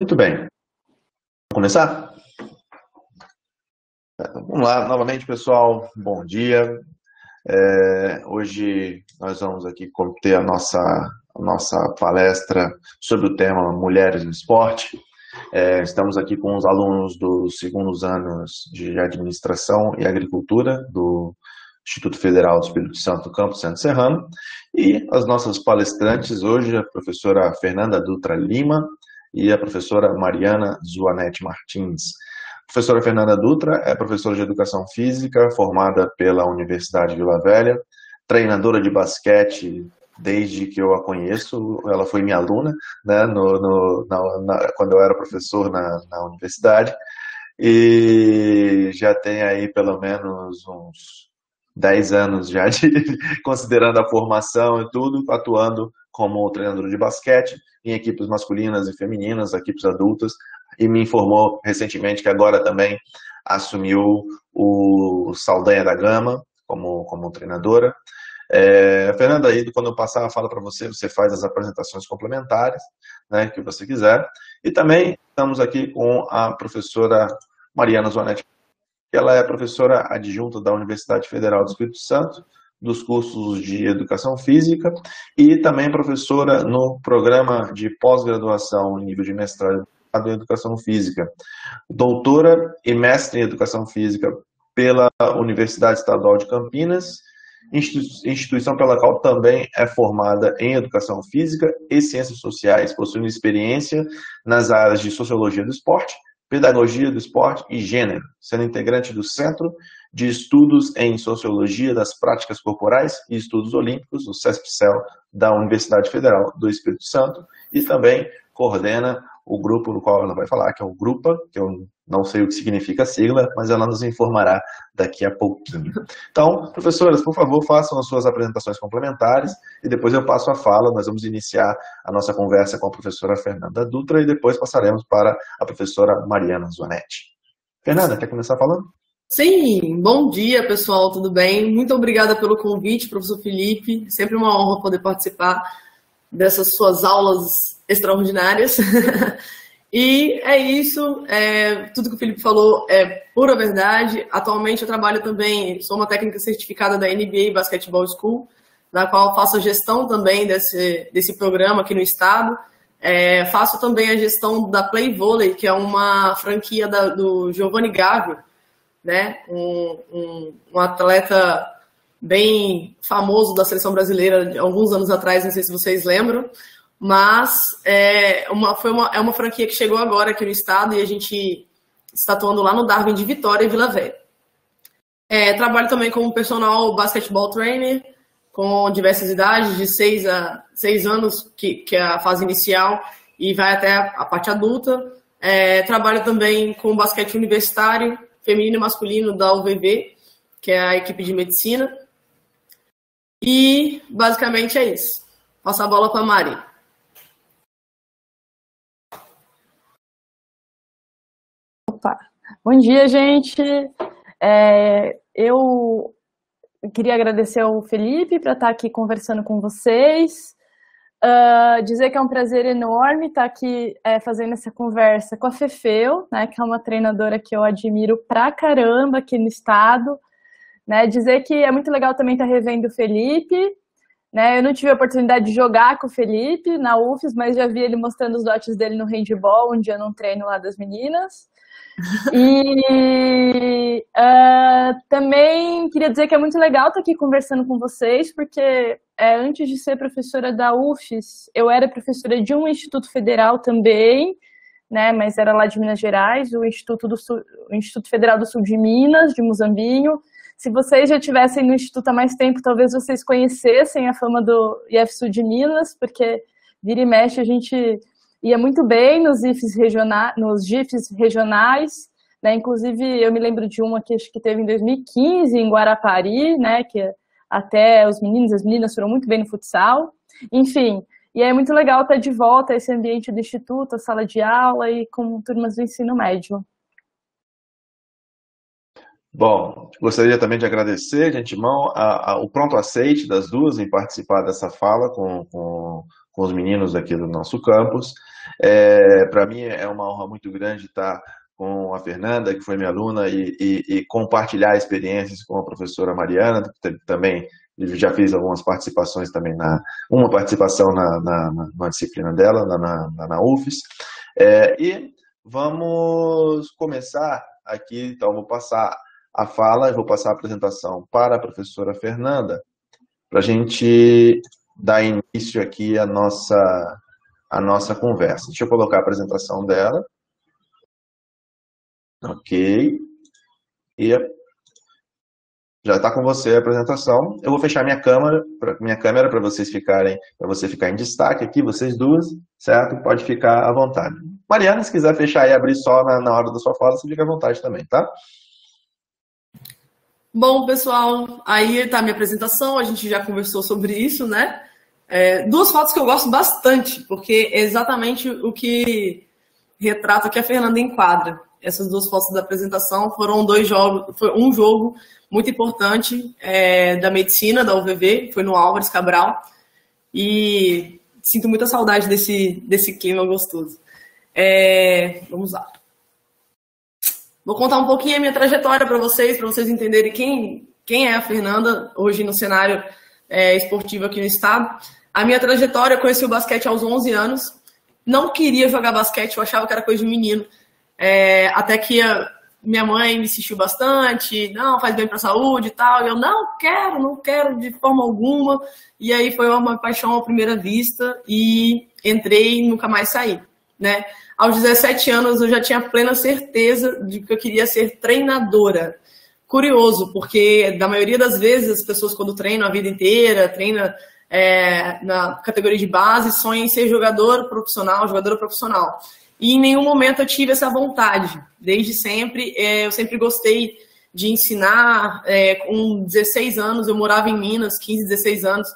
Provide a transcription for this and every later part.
Muito bem. Vamos começar? Vamos lá, novamente, pessoal. Bom dia. Hoje nós vamos aqui ter a nossa palestra sobre o tema Mulheres no Esporte. Estamos aqui com os alunos dos segundos anos de Administração e Agricultura do Instituto Federal do Espírito Santo, Campus Centro Serrano. E as nossas palestrantes hoje, a professora Fernanda Dutra Lima e a professora Mariana Zuanete Martins. A professora Fernanda Dutra é professora de Educação Física, formada pela Universidade de Vila Velha, treinadora de basquete desde que eu a conheço. Ela foi minha aluna, né, quando eu era professor na universidade, e já tem aí pelo menos uns 10 anos já, considerando a formação e tudo, atuando como treinadora de basquete em equipes masculinas e femininas, equipes adultas, e me informou recentemente que agora também assumiu o Saldanha da Gama como treinadora. Fernanda, aí quando eu passar a fala para você, você faz as apresentações complementares, né, que você quiser. E também estamos aqui com a professora Mariana Zonetti. Ela é professora adjunta da Universidade Federal do Espírito Santo, dos cursos de Educação Física, e também professora no programa de pós-graduação em nível de mestrado em Educação Física. Doutora e mestre em Educação Física pela Universidade Estadual de Campinas, instituição pela qual também é formada em Educação Física e Ciências Sociais, possuindo experiência nas áreas de Sociologia do Esporte, Pedagogia do Esporte e Gênero, sendo integrante do Centro de Estudos em Sociologia das Práticas Corporais e Estudos Olímpicos, o CESP-CEL, da Universidade Federal do Espírito Santo, e também coordena o grupo no qual ela vai falar, que é o GRUPA, que eu não sei o que significa a sigla, mas ela nos informará daqui a pouquinho. Então, professoras, por favor, façam as suas apresentações complementares e depois eu passo a fala. Nós vamos iniciar a nossa conversa com a professora Fernanda Dutra e depois passaremos para a professora Mariana Zonetti. Fernanda, quer começar falando? Sim, bom dia, pessoal, tudo bem? Muito obrigada pelo convite, professor Felipe. Sempre uma honra poder participar dessas suas aulas extraordinárias. E é isso, tudo que o Felipe falou é pura verdade. Atualmente eu trabalho também, sou uma técnica certificada da NBA Basketball School, na qual faço a gestão também desse programa aqui no estado. Faço também a gestão da Play Volley, que é uma franquia do Giovanni Gávio, né? Um atleta bem famoso da seleção brasileira de alguns anos atrás, não sei se vocês lembram, mas é uma franquia que chegou agora aqui no estado e a gente está atuando lá no Darwin de Vitória e Vila Velha. Trabalho também como personal basketball trainer, com diversas idades, de 6 anos, que é a fase inicial, e vai até a parte adulta. Trabalho também com basquete universitário, feminino e masculino da UVV, que é a equipe de medicina. E basicamente é isso. Passo a bola para a Mari. Opa. Bom dia, gente. Eu queria agradecer ao Felipe para estar aqui conversando com vocês. Dizer que é um prazer enorme estar aqui fazendo essa conversa com a Fefeu, né, que é uma treinadora que eu admiro pra caramba aqui no estado. Né, dizer que é muito legal também estar revendo o Felipe. Né, eu não tive a oportunidade de jogar com o Felipe na UFES, mas já vi ele mostrando os dotes dele no handball, um dia num treino lá das meninas. E também queria dizer que é muito legal estar aqui conversando com vocês, porque antes de ser professora da UFES, eu era professora de um instituto federal também, né, mas era lá de Minas Gerais, o Instituto Federal do Sul de Minas, de Muzambinho. Se vocês já estivessem no Instituto há mais tempo, talvez vocês conhecessem a fama do IFSU de Minas, porque vira e mexe a gente ia muito bem nos GIFs regionais, né? Inclusive eu me lembro de uma que acho que teve em 2015 em Guarapari, né? Que até os meninos e as meninas foram muito bem no futsal. Enfim, e é muito legal estar de volta a esse ambiente do Instituto, a sala de aula e com turmas do ensino médio. Bom, gostaria também de agradecer de antemão o pronto aceite das duas em participar dessa fala com os meninos aqui do nosso campus. Para mim é uma honra muito grande estar com a Fernanda, que foi minha aluna, e compartilhar experiências com a professora Mariana, que também já fiz algumas participações também, uma participação na disciplina dela, na UFES. E vamos começar aqui, então vou passar a fala, vou passar a apresentação para a professora Fernanda, para a gente dar início aqui à nossa conversa. Deixa eu colocar a apresentação dela. Ok. E já está com você a apresentação. Eu vou fechar minha câmera para você ficar em destaque aqui, vocês duas, certo? Pode ficar à vontade. Mariana, se quiser fechar e abrir só na hora da sua fala, você fica à vontade também, tá? Bom, pessoal, aí está a minha apresentação, a gente já conversou sobre isso, né? Duas fotos que eu gosto bastante, porque é exatamente o que retrata que a Fernanda enquadra. Essas duas fotos da apresentação foram foi um jogo muito importante da medicina, da UVV, foi no Álvares Cabral, e sinto muita saudade desse clima gostoso. Vamos lá. Vou contar um pouquinho a minha trajetória para vocês entenderem quem é a Fernanda hoje no cenário esportivo aqui no estado. A minha trajetória, eu conheci o basquete aos 11 anos, não queria jogar basquete, eu achava que era coisa de menino, até que minha mãe me insistiu bastante, não, faz bem para a saúde e tal, e eu não quero de forma alguma, e aí foi uma paixão à primeira vista, e entrei e nunca mais saí, né? Aos 17 anos eu já tinha plena certeza de que eu queria ser treinadora. Curioso, porque da maioria das vezes as pessoas quando treinam a vida inteira, treinam na categoria de base, sonham em ser jogadora profissional. E em nenhum momento eu tive essa vontade. Desde sempre, eu sempre gostei de ensinar. Com 16 anos, eu morava em Minas, 15, 16 anos,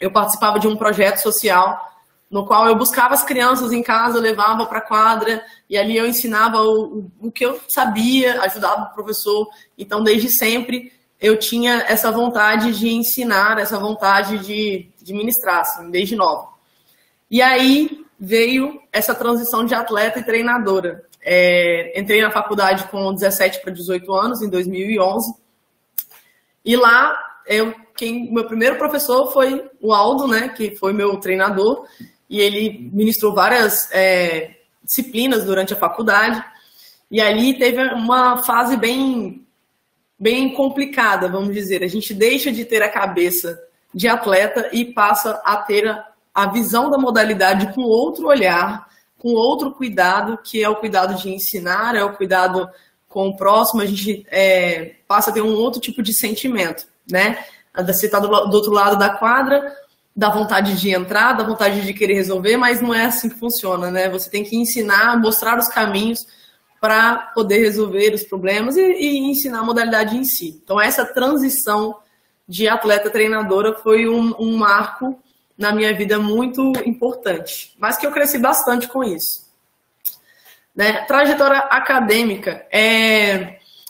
eu participava de um projeto social no qual eu buscava as crianças em casa, levava para a quadra, e ali eu ensinava o que eu sabia, ajudava o professor. Então, desde sempre, eu tinha essa vontade de ensinar, essa vontade de ministrar, assim, desde nova. E aí veio essa transição de atleta e treinadora. Entrei na faculdade com 17 para 18 anos, em 2011, e lá, meu primeiro professor foi o Aldo, né, que foi meu treinador, e ele ministrou várias disciplinas durante a faculdade, e ali teve uma fase bem complicada, vamos dizer. A gente deixa de ter a cabeça de atleta e passa a ter a visão da modalidade com outro olhar, com outro cuidado, que é o cuidado de ensinar, é o cuidado com o próximo. A gente passa a ter um outro tipo de sentimento, né? Você está do outro lado da quadra, dá vontade de entrar, dá vontade de querer resolver, mas não é assim que funciona, né? Você tem que ensinar, mostrar os caminhos para poder resolver os problemas e ensinar a modalidade em si. Então, essa transição de atleta-treinadora foi um marco na minha vida muito importante, mas que eu cresci bastante com isso. Né? Trajetória acadêmica.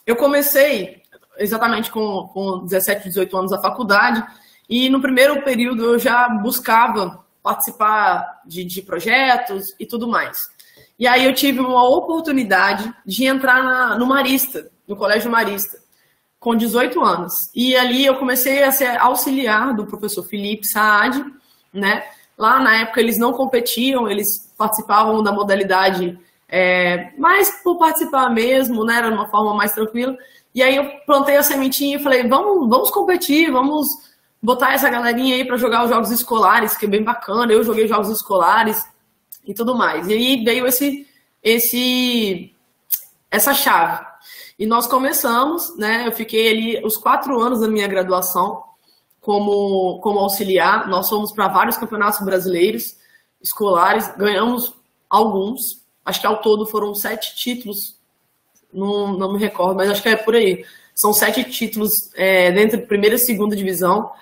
Eu comecei exatamente com 17, 18 anos a faculdade, e no primeiro período eu já buscava participar de projetos e tudo mais. E aí eu tive uma oportunidade de entrar no Marista, no Colégio Marista, com 18 anos. E ali eu comecei a ser auxiliar do professor Felipe Saad, né? Lá na época eles não competiam, eles participavam da modalidade mais por participar mesmo, né? Era uma forma mais tranquila. E aí eu plantei a sementinha e falei, vamos competir, vamos botar essa galerinha aí para jogar os jogos escolares, que é bem bacana. Eu joguei jogos escolares e tudo mais. E aí veio essa chave. E nós começamos, né? Eu fiquei ali os 4 anos da minha graduação como auxiliar. Nós fomos para vários campeonatos brasileiros escolares, ganhamos alguns. Acho que ao todo foram 7 títulos, não me recordo, mas acho que é por aí. São 7 títulos dentro da primeira e segunda divisão.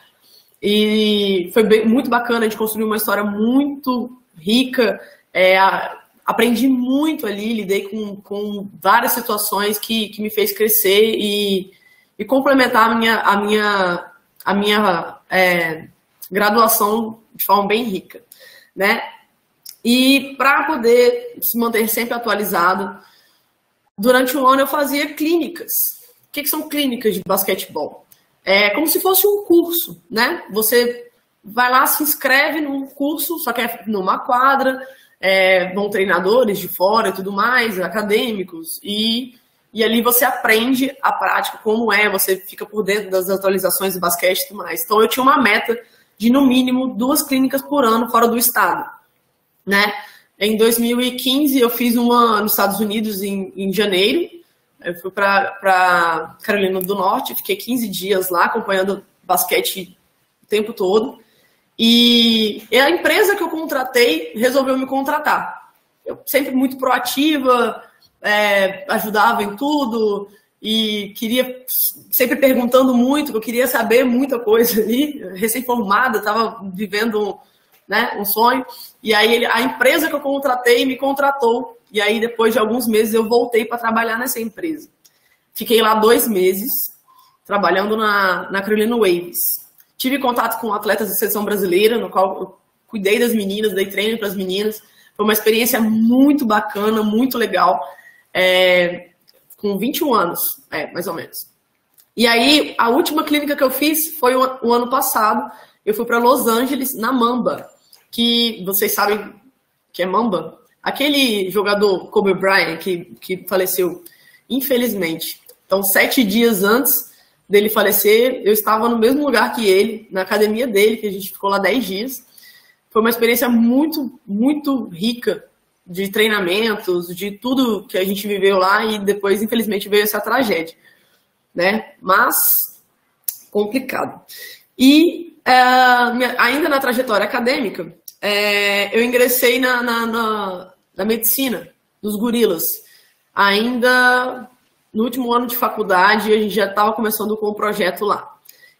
E foi muito bacana, a gente construiu uma história muito rica. Aprendi muito ali, lidei com várias situações que me fez crescer e complementar a minha graduação de forma bem rica, né? E para poder se manter sempre atualizado, durante um ano eu fazia clínicas. O que são clínicas de basquetebol? É como se fosse um curso, né? Você vai lá, se inscreve num curso, só que é numa quadra, vão treinadores de fora e tudo mais, acadêmicos, e ali você aprende a prática, como você fica por dentro das atualizações do basquete e tudo mais. Então eu tinha uma meta de, no mínimo, 2 clínicas por ano fora do estado, né? Em 2015 eu fiz uma nos Estados Unidos em janeiro. Eu fui para Carolina do Norte, fiquei 15 dias lá acompanhando basquete o tempo todo. E a empresa que eu contratei resolveu me contratar. Eu sempre muito proativa, ajudava em tudo e queria, sempre perguntando muito, eu queria saber muita coisa ali, recém-formada, estava vivendo, né, um sonho. E aí a empresa que eu contratei me contratou. E aí depois de alguns meses eu voltei para trabalhar nessa empresa. Fiquei lá 2 meses trabalhando na Carolina Waves. Tive contato com atletas da seleção brasileira, no qual eu cuidei das meninas, dei treino para as meninas. Foi uma experiência muito bacana, muito legal, com 21 anos, mais ou menos. E aí, a última clínica que eu fiz foi o ano passado. Eu fui para Los Angeles, na Mamba, que vocês sabem que é Mamba. Aquele jogador Kobe Bryant que faleceu, infelizmente. Então, 7 dias antes dele falecer, eu estava no mesmo lugar que ele, na academia dele, que a gente ficou lá 10 dias. Foi uma experiência muito, muito rica de treinamentos, de tudo que a gente viveu lá, e depois, infelizmente, veio essa tragédia, né? Mas, complicado. E, ainda na trajetória acadêmica, eu ingressei na medicina dos gorilas. Ainda no último ano de faculdade, a gente já estava começando com o projeto lá.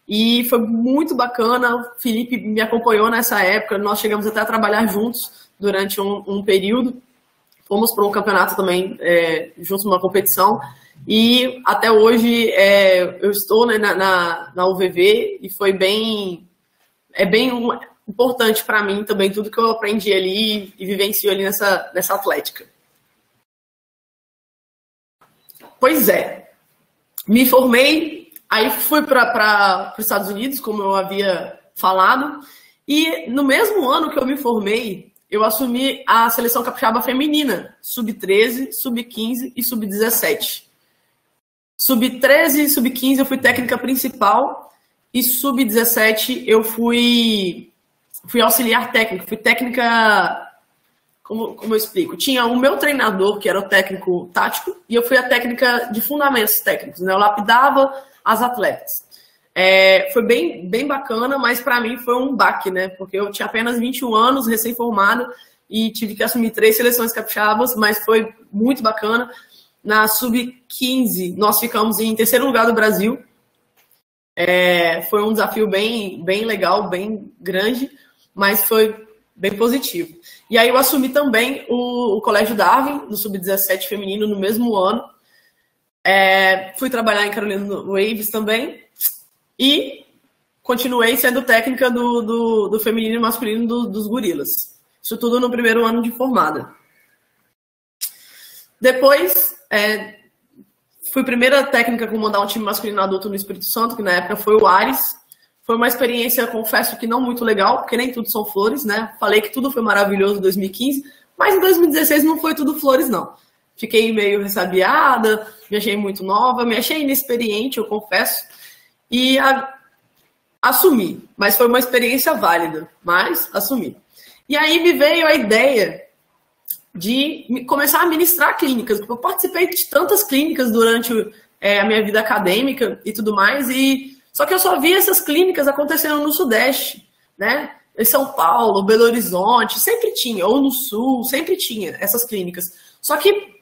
E foi muito bacana, o Felipe me acompanhou nessa época, nós chegamos até a trabalhar juntos durante um período. Fomos para um campeonato também, juntos numa competição. E até hoje eu estou, né, na UVV, e foi bem importante para mim também tudo que eu aprendi ali e vivencio ali nessa atlética. Pois me formei, aí fui para os Estados Unidos, como eu havia falado, e no mesmo ano que eu me formei, eu assumi a seleção capixaba feminina, sub-13, sub-15 e sub-17. Sub-13 e sub-15 eu fui técnica principal, e sub-17 eu fui auxiliar técnico, fui técnica, como eu explico? Tinha o meu treinador, que era o técnico tático, e eu fui a técnica de fundamentos técnicos, né? Eu lapidava as atletas. Foi bem bacana, mas para mim foi um baque, né? Porque eu tinha apenas 21 anos, recém-formado, e tive que assumir 3 seleções capixabas, mas foi muito bacana. Na sub-15, nós ficamos em 3º lugar do Brasil. Foi um desafio bem legal, bem grande, mas foi bem positivo. E aí eu assumi também o Colégio Darwin, no sub-17 feminino, no mesmo ano. Fui trabalhar em Carolina Waves também, e continuei sendo técnica do feminino e masculino dos gorilas. Isso tudo no primeiro ano de formada. Depois, fui primeira técnica a comandar um time masculino adulto no Espírito Santo, que na época foi o Ares. Foi uma experiência, confesso que não muito legal, porque nem tudo são flores, né? Falei que tudo foi maravilhoso em 2015, mas em 2016 não foi tudo flores, não. Fiquei meio ressabiada, me achei muito nova, me achei inexperiente, eu confesso, e assumi. Mas foi uma experiência válida, mas assumi. E aí me veio a ideia de começar a ministrar clínicas, porque eu participei de tantas clínicas durante a minha vida acadêmica e tudo mais, só que eu só via essas clínicas acontecendo no Sudeste, né? Em São Paulo, Belo Horizonte, sempre tinha, ou no Sul, sempre tinha essas clínicas. Só que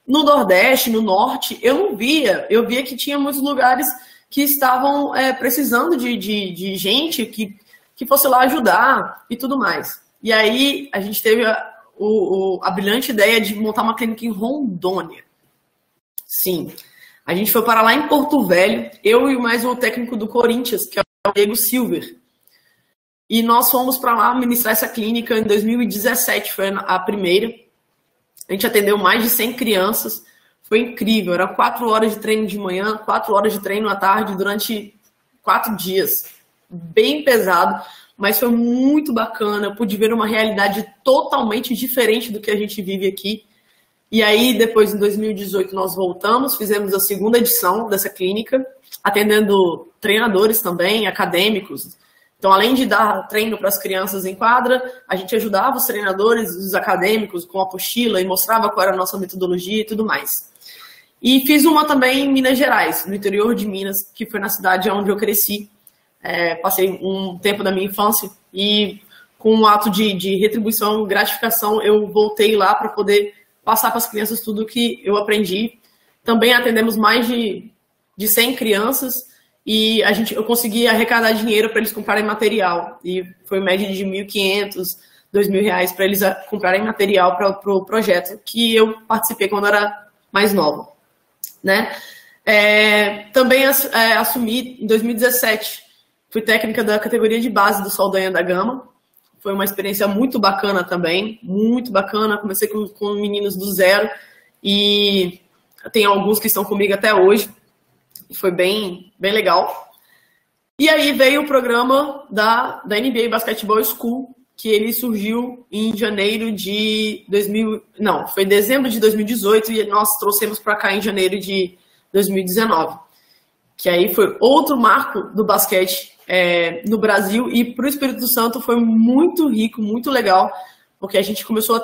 no Nordeste, no Norte, eu não via. Eu via que tinha muitos lugares que estavam precisando de gente que fosse lá ajudar e tudo mais. E aí a gente teve a brilhante ideia de montar uma clínica em Rondônia. Sim. A gente foi para lá em Porto Velho, eu e mais um técnico do Corinthians, que é o Diego Silver. E nós fomos para lá ministrar essa clínica em 2017, foi a primeira. A gente atendeu mais de 100 crianças, foi incrível. Era 4 horas de treino de manhã, 4 horas de treino à tarde, durante 4 dias. Bem pesado, mas foi muito bacana. Eu pude ver uma realidade totalmente diferente do que a gente vive aqui. E aí, depois, em 2018, nós voltamos, fizemos a segunda edição dessa clínica, atendendo treinadores também, acadêmicos. Então, além de dar treino para as crianças em quadra, a gente ajudava os treinadores, os acadêmicos, com apostila e mostrava qual era a nossa metodologia e tudo mais. E fiz uma também em Minas Gerais, no interior de Minas, que foi na cidade onde eu cresci. Passei um tempo da minha infância e, com um ato de retribuição, gratificação, eu voltei lá para poder passar para as crianças tudo o que eu aprendi. Também atendemos mais de 100 crianças e eu consegui arrecadar dinheiro para eles comprarem material. E foi média de R$1.500, R$2.000 para eles comprarem material para o projeto que eu participei quando era mais nova, né? Também assumi em 2017, fui técnica da categoria de base do Saldanha da Gama. Foi uma experiência muito bacana também, muito bacana. Comecei com meninos do zero e tem alguns que estão comigo até hoje. Foi bem legal. E aí veio o programa da NBA Basketball School, que ele surgiu em janeiro de foi dezembro de 2018 e nós trouxemos para cá em janeiro de 2019. Que aí foi outro marco do basquete no Brasil, e para o Espírito Santo foi muito rico, muito legal, porque a gente começou a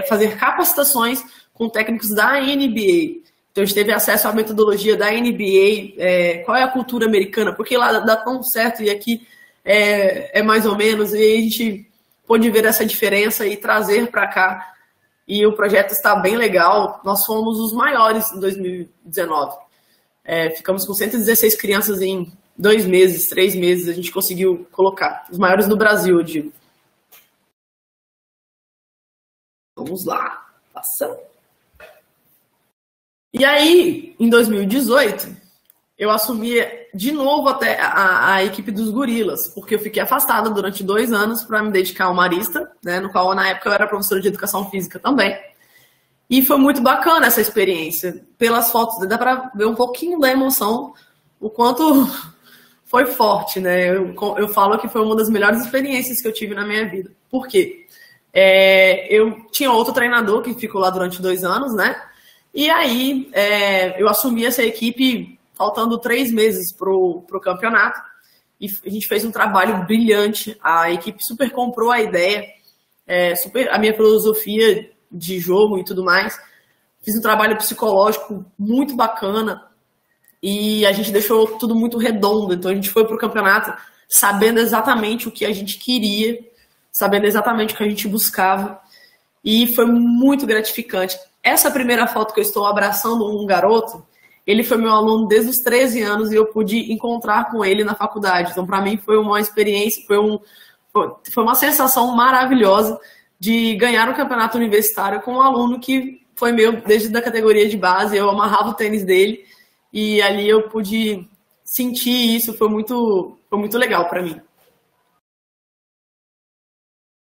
fazer capacitações com técnicos da NBA. Então a gente teve acesso à metodologia da NBA, qual é a cultura americana, porque lá dá tão certo e aqui é mais ou menos, e a gente pôde ver essa diferença e trazer para cá. E o projeto está bem legal. Nós fomos os maiores em 2019. Ficamos com 116 crianças em 2 meses, 3 meses, a gente conseguiu colocar. Os maiores do Brasil, eu digo. Vamos lá, passando. E aí, em 2018, eu assumi de novo até a equipe dos Gorilas, porque eu fiquei afastada durante 2 anos para me dedicar ao Marista, né, no qual na época eu era professora de educação física também. E foi muito bacana essa experiência. Pelas fotos, dá para ver um pouquinho da emoção, o quanto foi forte, né? Eu falo que foi uma das melhores experiências que eu tive na minha vida. Por quê? Eu tinha outro treinador que ficou lá durante 2 anos, né? E aí eu assumi essa equipe faltando 3 meses pro campeonato. E a gente fez um trabalho brilhante. A equipe super comprou a ideia, a minha filosofia de jogo e tudo mais. Fiz um trabalho psicológico muito bacana e a gente deixou tudo muito redondo. Então a gente foi pro campeonato sabendo exatamente o que a gente queria, sabendo exatamente o que a gente buscava, e foi muito gratificante. Essa primeira foto que eu estou abraçando um garoto, ele foi meu aluno desde os 13 anos e eu pude encontrar com ele na faculdade. Então para mim foi uma experiência, foi uma sensação maravilhosa de ganhar um campeonato universitário com um aluno que foi meu desde a categoria de base. Eu amarrava o tênis dele e ali eu pude sentir isso. Foi muito legal para mim.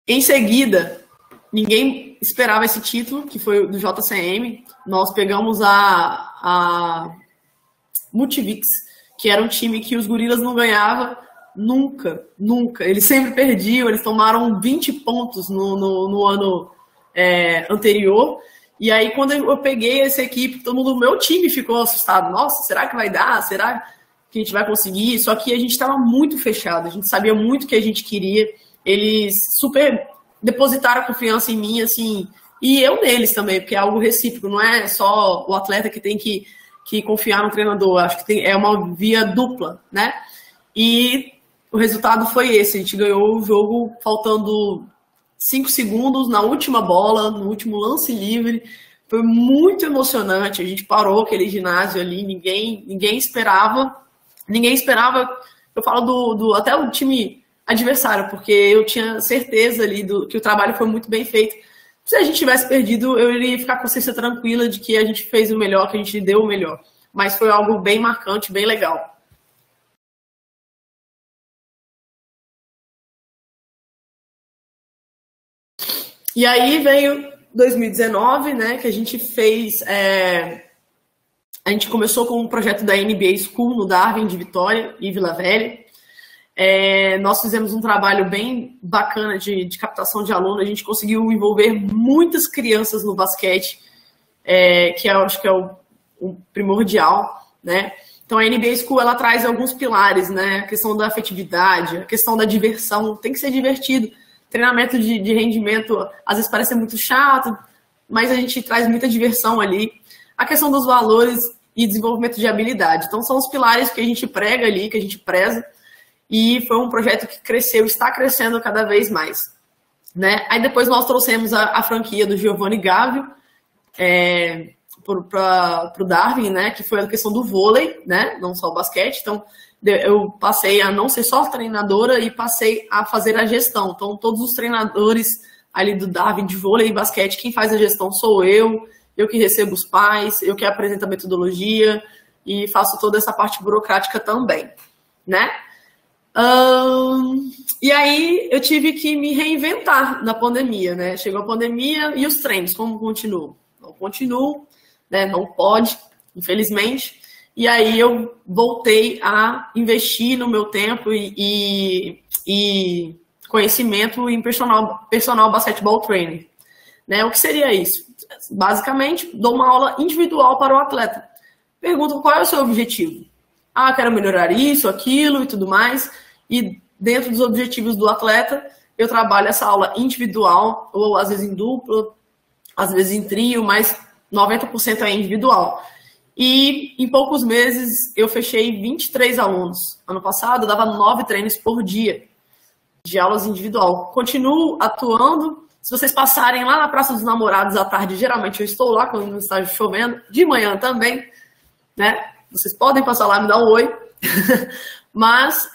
Em seguida, ninguém esperava esse título, que foi do JCM. Nós pegamos a Multivix, que era um time que os Gorilas não ganhavam nunca. Eles sempre perdiam, eles tomaram 20 pontos no ano anterior. E aí, quando eu peguei essa equipe, todo mundo do meu time ficou assustado. Nossa, será que vai dar? Será que a gente vai conseguir? Só que a gente estava muito fechado, a gente sabia muito o que a gente queria. Eles super depositaram confiança em mim, assim, e eu neles também, porque é algo recíproco, não é só o atleta que tem que confiar no treinador. Acho que é uma via dupla, né? E o resultado foi esse. A gente ganhou o jogo faltando 5 segundos na última bola, no último lance livre. Foi muito emocionante. A gente parou aquele ginásio ali, ninguém esperava. Ninguém esperava, eu falo até o time adversário, porque eu tinha certeza ali que o trabalho foi muito bem feito. Se a gente tivesse perdido, eu iria ficar com a consciência tranquila de que a gente fez o melhor, que a gente deu o melhor. Mas foi algo bem marcante, bem legal. E aí veio 2019, né, que a gente fez... a gente começou com um projeto da NBA School no Darwin de Vitória e Vila Velha. Nós fizemos um trabalho bem bacana de captação de aluno. A gente conseguiu envolver muitas crianças no basquete, que eu acho que é o primordial, né? Então a NBA School ela traz alguns pilares, né? A questão da afetividade, a questão da diversão, tem que ser divertido. Treinamento de rendimento às vezes parece muito chato, mas a gente traz muita diversão ali. A questão dos valores e desenvolvimento de habilidade. Então são os pilares que a gente prega ali, que a gente preza. E foi um projeto que cresceu, está crescendo cada vez mais, né? Aí depois nós trouxemos a franquia do Giovanni Gávio para o Darwin, né? Que foi a questão do vôlei, né? Não só o basquete. Então eu passei a não ser só treinadora e passei a fazer a gestão. Então todos os treinadores ali do Darwin de vôlei e basquete, quem faz a gestão sou eu que recebo os pais, eu que apresento a metodologia e faço toda essa parte burocrática também, né? E aí eu tive que me reinventar na pandemia, né? Chegou a pandemia e os treinos, como continuam? Não continuam, né? Não pode, infelizmente. E aí eu voltei a investir no meu tempo e conhecimento em personal basketball training, né? O que seria isso? Basicamente, dou uma aula individual para o atleta. Pergunto qual é o seu objetivo. Quero melhorar isso, aquilo e tudo mais. E dentro dos objetivos do atleta, eu trabalho essa aula individual, ou às vezes em dupla, às vezes em trio, mas 90% é individual. E em poucos meses eu fechei 23 alunos. Ano passado eu dava 9 treinos por dia de aulas individual. Continuo atuando. Se vocês passarem lá na Praça dos Namorados à tarde, geralmente eu estou lá quando não está chovendo, de manhã também, né? Vocês podem passar lá e me dar um oi. Mas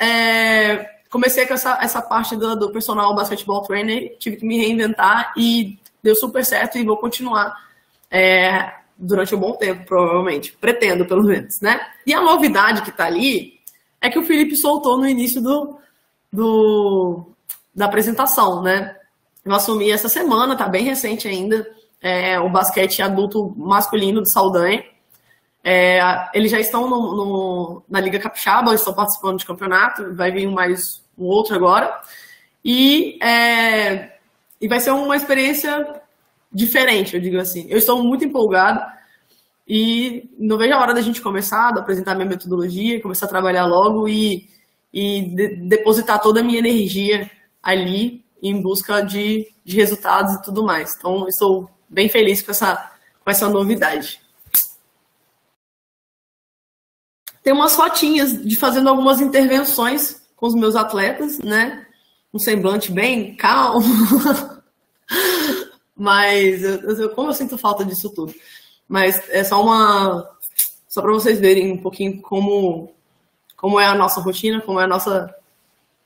comecei com essa parte do personal basketball trainer, tive que me reinventar e deu super certo e vou continuar durante um bom tempo, provavelmente. Pretendo, pelo menos, né? E a novidade que tá ali é que o Felipe soltou no início da apresentação, né? Eu assumi essa semana, tá bem recente ainda, o basquete adulto masculino de Saldanha. Eles já estão na Liga Capixaba, estão participando de campeonato, vai vir mais um outro agora. E vai ser uma experiência diferente, eu digo assim. Eu estou muito empolgada e não vejo a hora da gente começar, de apresentar minha metodologia, começar a trabalhar logo e depositar toda a minha energia ali em busca de resultados e tudo mais. Então, eu estou bem feliz com essa novidade. Tem umas fotinhas de fazendo algumas intervenções com os meus atletas, né? Um semblante bem calmo. Mas, como eu sinto falta disso tudo. Mas é só para vocês verem um pouquinho como é a nossa rotina, como é a nossa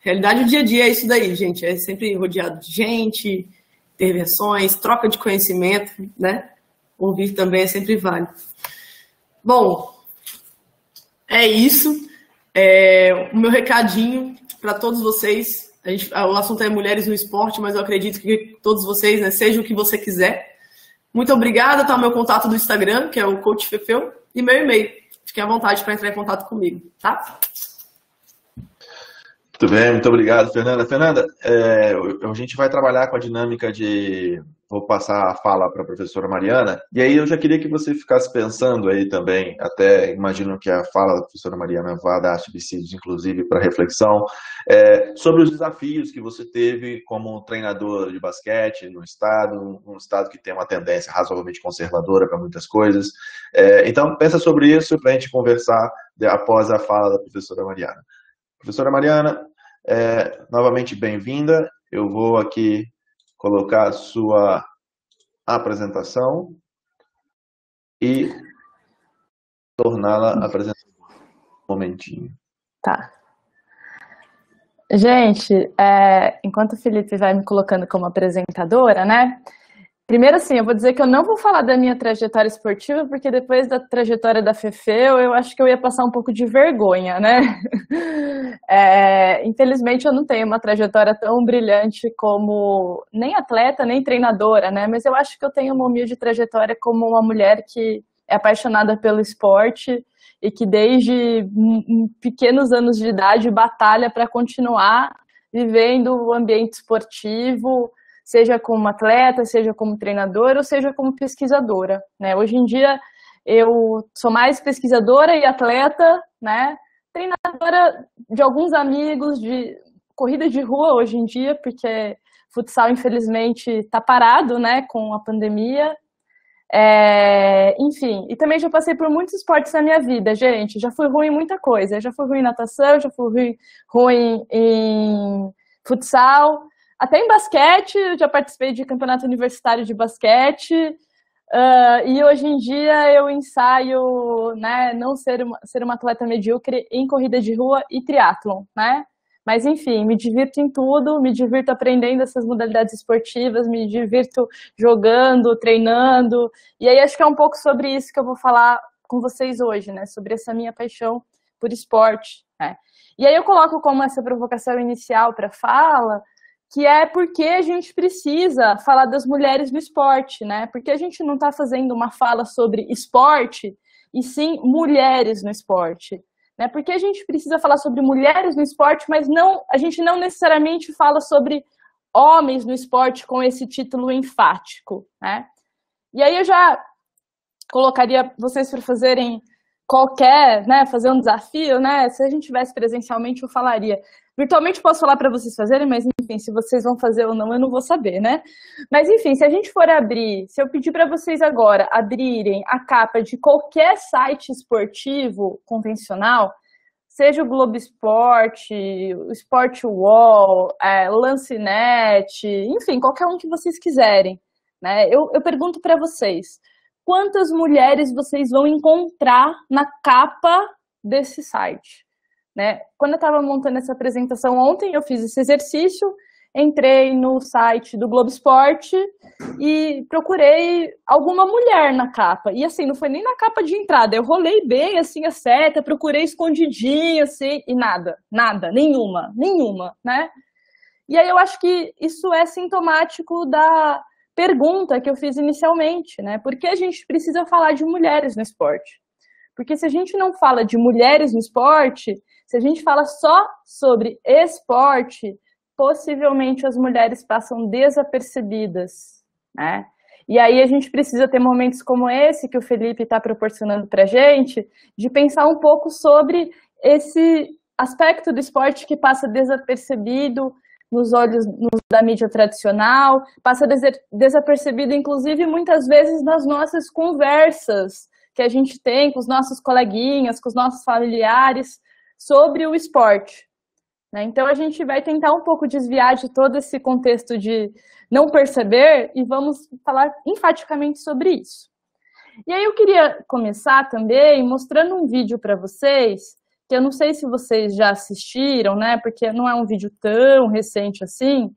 realidade. O dia a dia é isso daí, gente. É sempre rodeado de gente, intervenções, troca de conhecimento, né? Ouvir também é sempre válido. Bom, é isso. O meu recadinho para todos vocês. O assunto é mulheres no esporte, mas eu acredito que todos vocês, né, seja o que você quiser. Muito obrigada. Tá o meu contato do Instagram, que é o Coach Fefeu, e meu e-mail. Fiquem à vontade para entrar em contato comigo, tá? Muito bem, muito obrigado, Fernanda. Fernanda, a gente vai trabalhar com a dinâmica de... Vou passar a fala para a professora Mariana, e aí eu já queria que você ficasse pensando aí também, até imagino que a fala da professora Mariana vá dar subsídios, inclusive, para reflexão, sobre os desafios que você teve como treinador de basquete no estado, um estado que tem uma tendência razoavelmente conservadora para muitas coisas. Então, pensa sobre isso para a gente conversar após a fala da professora Mariana. Professora Mariana, novamente bem-vinda. Eu vou aqui colocar a sua apresentação e torná-la apresentável um momentinho. Tá. Gente, enquanto o Felipe vai me colocando como apresentadora, né? Primeiro, assim, eu vou dizer que eu não vou falar da minha trajetória esportiva, porque depois da trajetória da Fefeu, eu acho que eu ia passar um pouco de vergonha, né? Infelizmente, eu não tenho uma trajetória tão brilhante como nem atleta, nem treinadora, né? Mas eu acho que eu tenho uma humilde trajetória como uma mulher que é apaixonada pelo esporte e que desde pequenos anos de idade batalha para continuar vivendo o ambiente esportivo, seja como atleta, seja como treinadora ou seja como pesquisadora, né? Hoje em dia eu sou mais pesquisadora e atleta, né? Treinadora de alguns amigos de corrida de rua hoje em dia, porque futsal infelizmente está parado, né, com a pandemia. Enfim, e também já passei por muitos esportes na minha vida, gente. Já fui ruim em muita coisa. Já fui ruim em natação, já fui ruim em futsal. Até em basquete, eu já participei de campeonato universitário de basquete, e hoje em dia eu ensaio, né, não ser uma atleta medíocre em corrida de rua e triatlon, né? Mas enfim, me divirto em tudo, me divirto aprendendo essas modalidades esportivas, me divirto jogando, treinando, e aí acho que é um pouco sobre isso que eu vou falar com vocês hoje, né? Sobre essa minha paixão por esporte, né? E aí eu coloco como essa provocação inicial para a fala, que é porque a gente precisa falar das mulheres no esporte, né? Porque a gente não está fazendo uma fala sobre esporte, e sim mulheres no esporte, né? Porque a gente precisa falar sobre mulheres no esporte, mas a gente não necessariamente fala sobre homens no esporte com esse título enfático, né? E aí eu já colocaria vocês para fazerem né, fazer um desafio, né? Se a gente tivesse presencialmente, eu falaria. Virtualmente posso falar para vocês fazerem, mas enfim, se vocês vão fazer ou não, eu não vou saber, né? Mas enfim, se a gente for abrir, se eu pedir para vocês agora abrirem a capa de qualquer site esportivo convencional, seja o Globo Esporte, o Sport Wall, Lancenet, enfim, qualquer um que vocês quiserem, né? Eu pergunto para vocês, quantas mulheres vocês vão encontrar na capa desse site? Né? Quando eu estava montando essa apresentação ontem, eu fiz esse exercício, entrei no site do Globo Esporte e procurei alguma mulher na capa. E assim, não foi nem na capa de entrada, eu rolei bem assim a seta, procurei escondidinho assim, e nada, nenhuma, né? E aí eu acho que isso é sintomático da pergunta que eu fiz inicialmente, né? Por que a gente precisa falar de mulheres no esporte? Porque se a gente não fala de mulheres no esporte, se a gente fala só sobre esporte, possivelmente as mulheres passam desapercebidas, né? E aí a gente precisa ter momentos como esse que o Felipe está proporcionando para a gente, de pensar um pouco sobre esse aspecto do esporte que passa desapercebido nos olhos da mídia tradicional, passa desapercebido, inclusive, muitas vezes nas nossas conversas que a gente tem com os nossos coleguinhas, com os nossos familiares, sobre o esporte, né? Então, a gente vai tentar um pouco desviar de todo esse contexto de não perceber e vamos falar enfaticamente sobre isso. E aí eu queria começar também mostrando um vídeo para vocês, que eu não sei se vocês já assistiram, né? Porque não é um vídeo tão recente assim,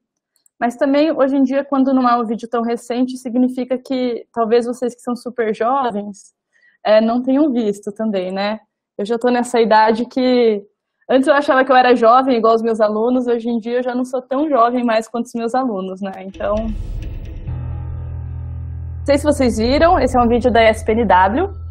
mas também, hoje em dia, quando não é um vídeo tão recente, significa que talvez vocês que são super jovens não tenham visto também, né? Eu já estou nessa idade que antes eu achava que eu era jovem igual os meus alunos, hoje em dia eu já não sou tão jovem mais quanto os meus alunos, né? Então, não sei se vocês viram, esse é um vídeo da ESPNW.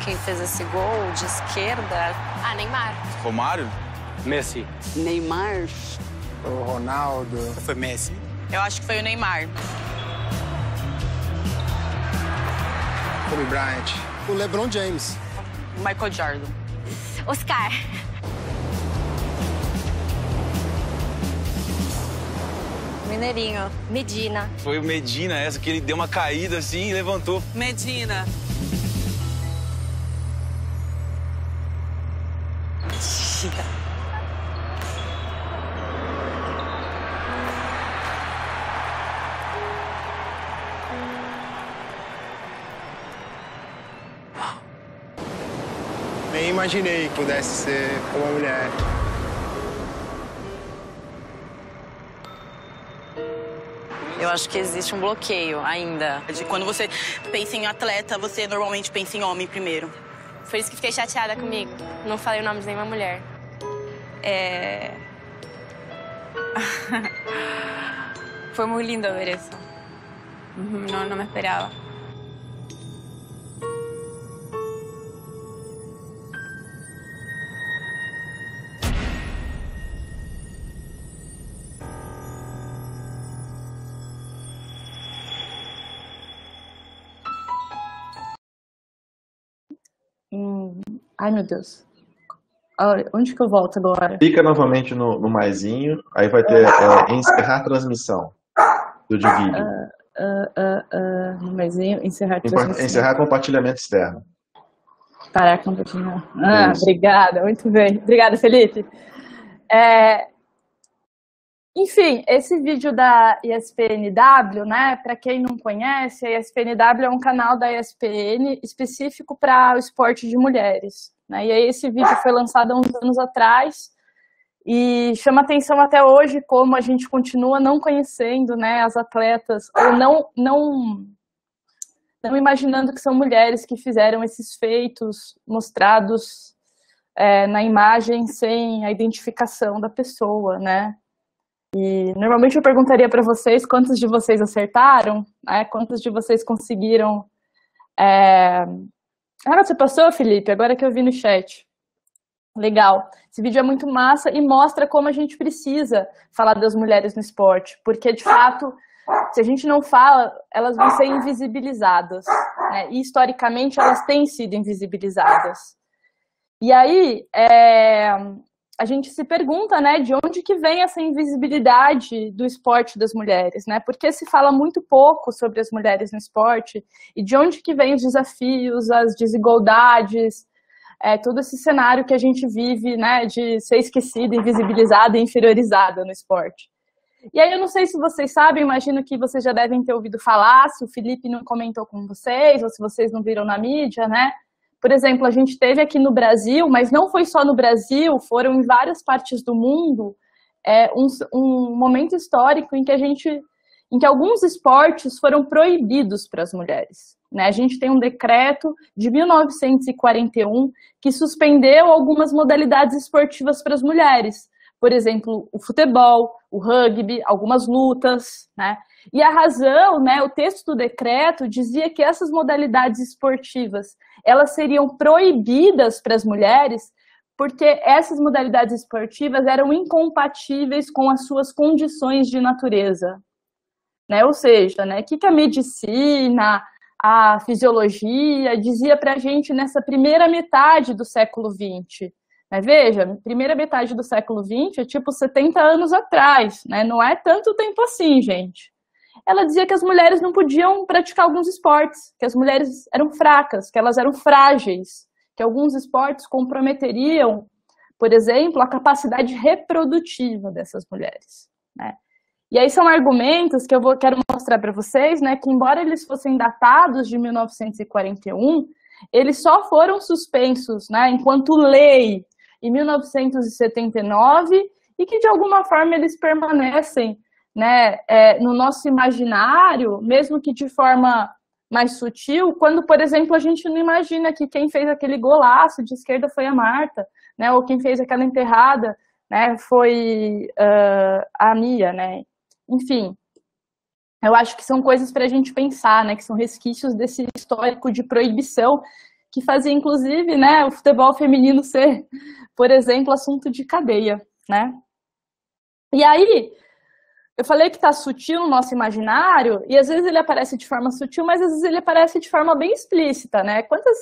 Quem fez esse gol de esquerda? Ah, Neymar. Romário? Messi. Neymar. O Ronaldo. Foi Messi. Eu acho que foi o Neymar. Kobe Bryant. O LeBron James. Michael Jordan. Oscar. Mineirinho. Medina. Foi o Medina, essa que ele deu uma caída assim e levantou. Medina. imaginei que pudesse ser uma mulher. Eu acho que existe um bloqueio ainda. De quando você pensa em atleta, você normalmente pensa em homem primeiro. Por isso que fiquei chateada comigo. Não falei o nome de nenhuma mulher. Foi muito lindo ver isso. Não me esperava. Ai, meu Deus. Onde que eu volto agora? Clica novamente no maisinho, aí vai ter encerrar transmissão do de vídeo. No maisinho, encerrar transmissão. Encerrar compartilhamento externo. Parar compartilhar. Obrigada, muito bem. Obrigada, Felipe. Enfim, esse vídeo da ESPNW, né, para quem não conhece, a ESPNW é um canal da ESPN específico para o esporte de mulheres, né, e aí esse vídeo foi lançado há uns anos atrás e chama atenção até hoje como a gente continua não conhecendo, né, as atletas, ou não imaginando que são mulheres que fizeram esses feitos mostrados na imagem sem a identificação da pessoa, né. E normalmente eu perguntaria para vocês quantos de vocês acertaram, né? Quantos de vocês conseguiram... você passou, Felipe? Agora que eu vi no chat. Legal. Esse vídeo é muito massa e mostra como a gente precisa falar das mulheres no esporte, porque, de fato, se a gente não fala, elas vão ser invisibilizadas, né? E, historicamente, elas têm sido invisibilizadas. E aí... a gente se pergunta, né, de onde que vem essa invisibilidade do esporte das mulheres, né? Porque se fala muito pouco sobre as mulheres no esporte e de onde que vem os desafios, as desigualdades, todo esse cenário que a gente vive, né, de ser esquecida, invisibilizada e inferiorizada no esporte. E aí eu não sei se vocês sabem, imagino que vocês já devem ter ouvido falar, se o Felipe não comentou com vocês ou se vocês não viram na mídia, né? Por exemplo, a gente teve aqui no Brasil, mas não foi só no Brasil, foram em várias partes do mundo, um momento histórico em que alguns esportes foram proibidos para as mulheres, né? A gente tem um decreto de 1941 que suspendeu algumas modalidades esportivas para as mulheres. Por exemplo, o futebol, o rugby, algumas lutas, né? E a razão, né, o texto do decreto dizia que essas modalidades esportivas, elas seriam proibidas para as mulheres porque essas modalidades esportivas eram incompatíveis com as suas condições de natureza, né? Ou seja, né, o que a medicina, a fisiologia dizia para a gente nessa primeira metade do século XX. Veja, primeira metade do século XX é tipo 70 anos atrás, né? Não é tanto tempo assim, gente. Ela dizia que as mulheres não podiam praticar alguns esportes, que as mulheres eram fracas, que elas eram frágeis, que alguns esportes comprometeriam, por exemplo, a capacidade reprodutiva dessas mulheres, né? E aí são argumentos que quero mostrar para vocês, né, que embora eles fossem datados de 1941, eles só foram suspensos, né, enquanto lei em 1979 e que de alguma forma eles permanecem, né, no nosso imaginário, mesmo que de forma mais sutil, quando, por exemplo, a gente não imagina que quem fez aquele golaço de esquerda foi a Marta, né, ou quem fez aquela enterrada, né, foi a Mia, né? Enfim, eu acho que são coisas para a gente pensar, né, que são resquícios desse histórico de proibição que fazia, inclusive, né, o futebol feminino ser, por exemplo, assunto de cadeia, né? E aí, eu falei que está sutil no nosso imaginário, e às vezes ele aparece de forma sutil, mas às vezes ele aparece de forma bem explícita, né? Quantas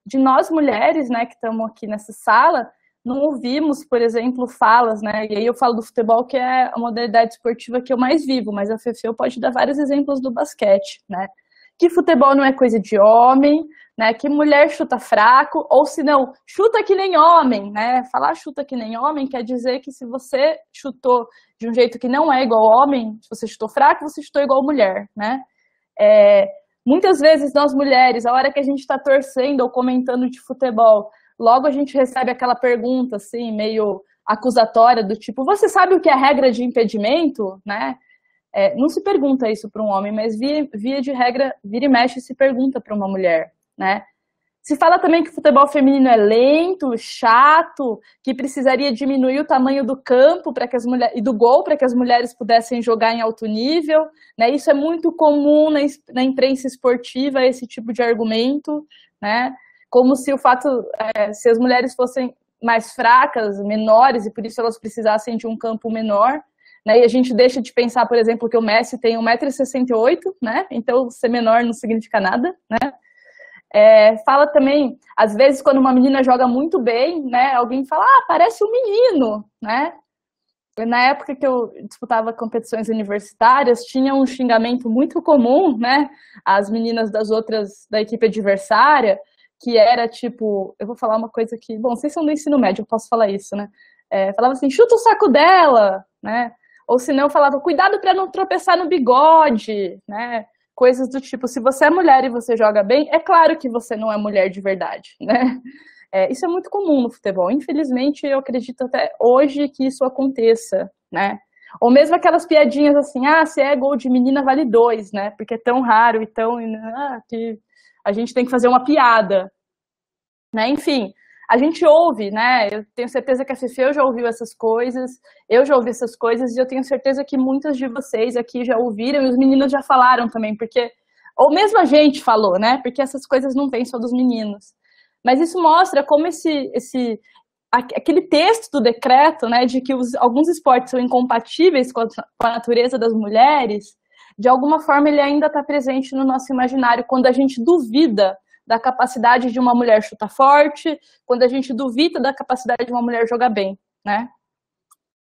de nós mulheres, né, que estamos aqui nessa sala, não ouvimos, por exemplo, falas, né? E aí eu falo do futebol, que é a modalidade esportiva que eu mais vivo, mas a Fefe pode dar vários exemplos do basquete, né? Que futebol não é coisa de homem, né? Que mulher chuta fraco, ou se não, chuta que nem homem, né? Falar chuta que nem homem quer dizer que se você chutou de um jeito que não é igual homem, se você chutou fraco, você chutou igual mulher, né? Muitas vezes nós mulheres, a hora que a gente está torcendo ou comentando de futebol, logo a gente recebe aquela pergunta, assim, meio acusatória, do tipo, você sabe o que é regra de impedimento, né? Não se pergunta isso para um homem, mas via de regra, vira e mexe se pergunta para uma mulher, né? Se fala também que o futebol feminino é lento, chato, que precisaria diminuir o tamanho do campo para que as mulheres e do gol para que as mulheres pudessem jogar em alto nível, né? Isso é muito comum na imprensa esportiva, esse tipo de argumento, né? Como se o fato, se as mulheres fossem mais fracas, menores, e por isso elas precisassem de um campo menor, né? E a gente deixa de pensar, por exemplo, que o Messi tem 1,68 m, né? Então ser menor não significa nada, né? Fala também, às vezes, quando uma menina joga muito bem, né, alguém fala, parece um menino, né? Na época que eu disputava competições universitárias, tinha um xingamento muito comum, né, às meninas da equipe adversária, que era tipo, eu vou falar uma coisa que, bom, vocês são do ensino médio, eu posso falar isso, né? Falava assim, chuta o saco dela, né? Ou se não, falava, cuidado para não tropeçar no bigode, né? Coisas do tipo, se você é mulher e você joga bem, é claro que você não é mulher de verdade, né? Isso é muito comum no futebol. Infelizmente, eu acredito até hoje que isso aconteça, né? Ou mesmo aquelas piadinhas assim, se é gol de menina vale 2, né? Porque é tão raro e tão... que a gente tem que fazer uma piada, né? Enfim, a gente ouve, né? Eu tenho certeza que a Fefeu já ouviu essas coisas, eu já ouvi essas coisas, e eu tenho certeza que muitas de vocês aqui já ouviram, e os meninos já falaram também, porque... Ou mesmo a gente falou, né? Porque essas coisas não vêm só dos meninos. Mas isso mostra como aquele texto do decreto, né, de que alguns esportes são incompatíveis com a natureza das mulheres, de alguma forma ele ainda está presente no nosso imaginário, quando a gente duvida da capacidade de uma mulher chutar forte, quando a gente duvida da capacidade de uma mulher jogar bem, né?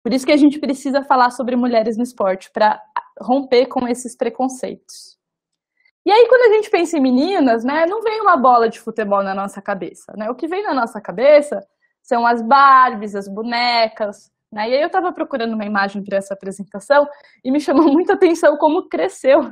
Por isso que a gente precisa falar sobre mulheres no esporte, para romper com esses preconceitos. E aí, quando a gente pensa em meninas, né, não vem uma bola de futebol na nossa cabeça, né? O que vem na nossa cabeça são as Barbies, as bonecas, né? E aí eu estava procurando uma imagem para essa apresentação e me chamou muita atenção como cresceu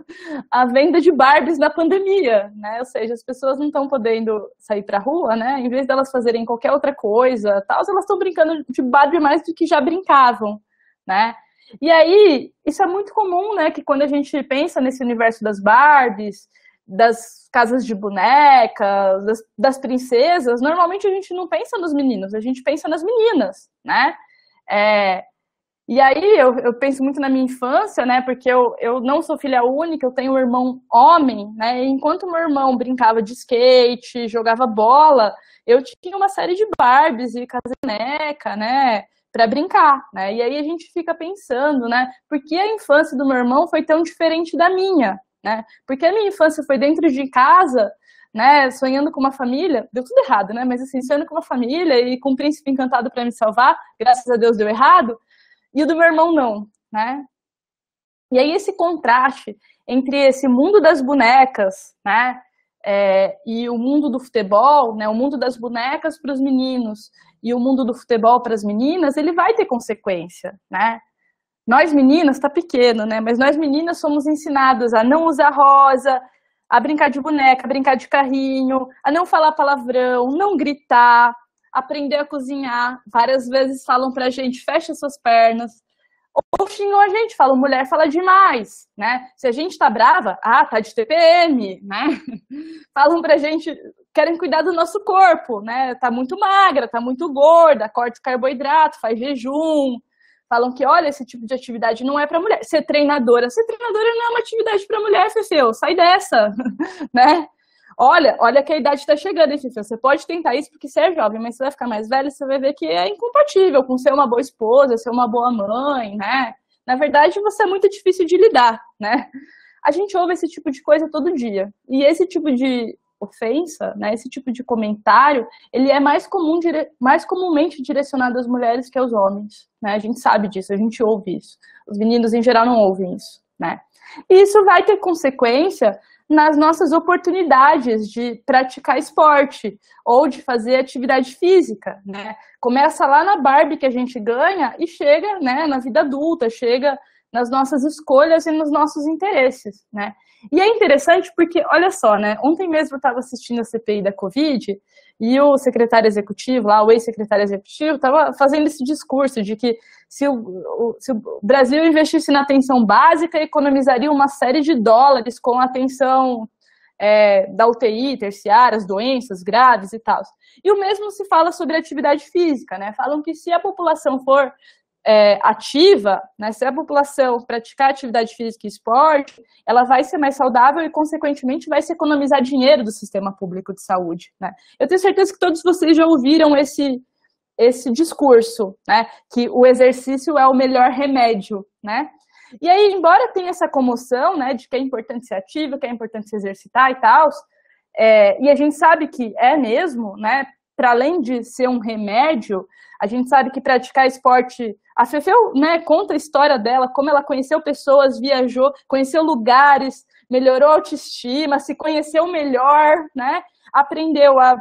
a venda de Barbies na pandemia, né? Ou seja, as pessoas não estão podendo sair para a rua, né? Em vez delas fazerem qualquer outra coisa, elas estão brincando de Barbie mais do que já brincavam, né? E aí, isso é muito comum, né? Que quando a gente pensa nesse universo das Barbies, das casas de bonecas, das princesas, normalmente a gente não pensa nos meninos, a gente pensa nas meninas, né? E aí eu penso muito na minha infância, né? Porque eu não sou filha única, eu tenho um irmão homem, né? E enquanto meu irmão brincava de skate, jogava bola, eu tinha uma série de Barbies e casa de boneca, né? Para brincar, né? E aí a gente fica pensando, né? Por que a infância do meu irmão foi tão diferente da minha, né? Porque a minha infância foi dentro de casa, né? Sonhando com uma família, deu tudo errado, né? Mas assim, sonhando com uma família e com um príncipe encantado para me salvar, graças a Deus deu errado, e o do meu irmão não, né? E aí esse contraste entre esse mundo das bonecas, né? E o mundo do futebol, né? O mundo das bonecas para os meninos e o mundo do futebol para as meninas, ele vai ter consequência, né? Nós meninas, tá pequeno, né? Mas nós meninas somos ensinadas a não usar rosa, a brincar de boneca, a brincar de carrinho, a não falar palavrão, não gritar, aprender a cozinhar. Várias vezes falam pra gente, fecha suas pernas. Ou xingam a gente, falam, mulher fala demais, né? Se a gente tá brava, tá de TPM, né? Falam pra gente, querem cuidar do nosso corpo, né? Tá muito magra, tá muito gorda, corta carboidrato, faz jejum. Falam que, olha, esse tipo de atividade não é para mulher. Ser treinadora não é uma atividade para mulher, Fefeu, sai dessa, né? Olha que a idade está chegando, hein, Fefeu? Você pode tentar isso porque você é jovem, mas você vai ficar mais velha, você vai ver que é incompatível com ser uma boa esposa, ser uma boa mãe, né? Na verdade, você é muito difícil de lidar, né? A gente ouve esse tipo de coisa todo dia. E esse tipo de ofensa, né, esse tipo de comentário, ele é mais comumente direcionado às mulheres que aos homens, né? A gente sabe disso, a gente ouve isso. Os meninos, em geral, não ouvem isso, né? E isso vai ter consequência nas nossas oportunidades de praticar esporte ou de fazer atividade física, né? Começa lá na Barbie que a gente ganha e chega, né, na vida adulta, chega nas nossas escolhas e nos nossos interesses, né? E é interessante porque, olha só, né? Ontem mesmo eu estava assistindo a CPI da Covid E o secretário executivo, lá, o ex-secretário executivo, estava fazendo esse discurso de que se o Brasil investisse na atenção básica, economizaria uma série de dólares com a atenção da UTI, terciária, as doenças graves e tal. E o mesmo se fala sobre atividade física, né? Falam que se a população for ativa, né, se a população praticar atividade física e esporte, ela vai ser mais saudável e, consequentemente, vai se economizar dinheiro do sistema público de saúde, né? Eu tenho certeza que todos vocês já ouviram esse discurso, né, que o exercício é o melhor remédio, né? E aí, embora tenha essa comoção, né, de que é importante ser ativo, que é importante se exercitar e tal, e a gente sabe que é mesmo, né, para além de ser um remédio, a gente sabe que praticar esporte... A Fefe, né, conta a história dela, como ela conheceu pessoas, viajou, conheceu lugares, melhorou a autoestima, se conheceu melhor, né, aprendeu a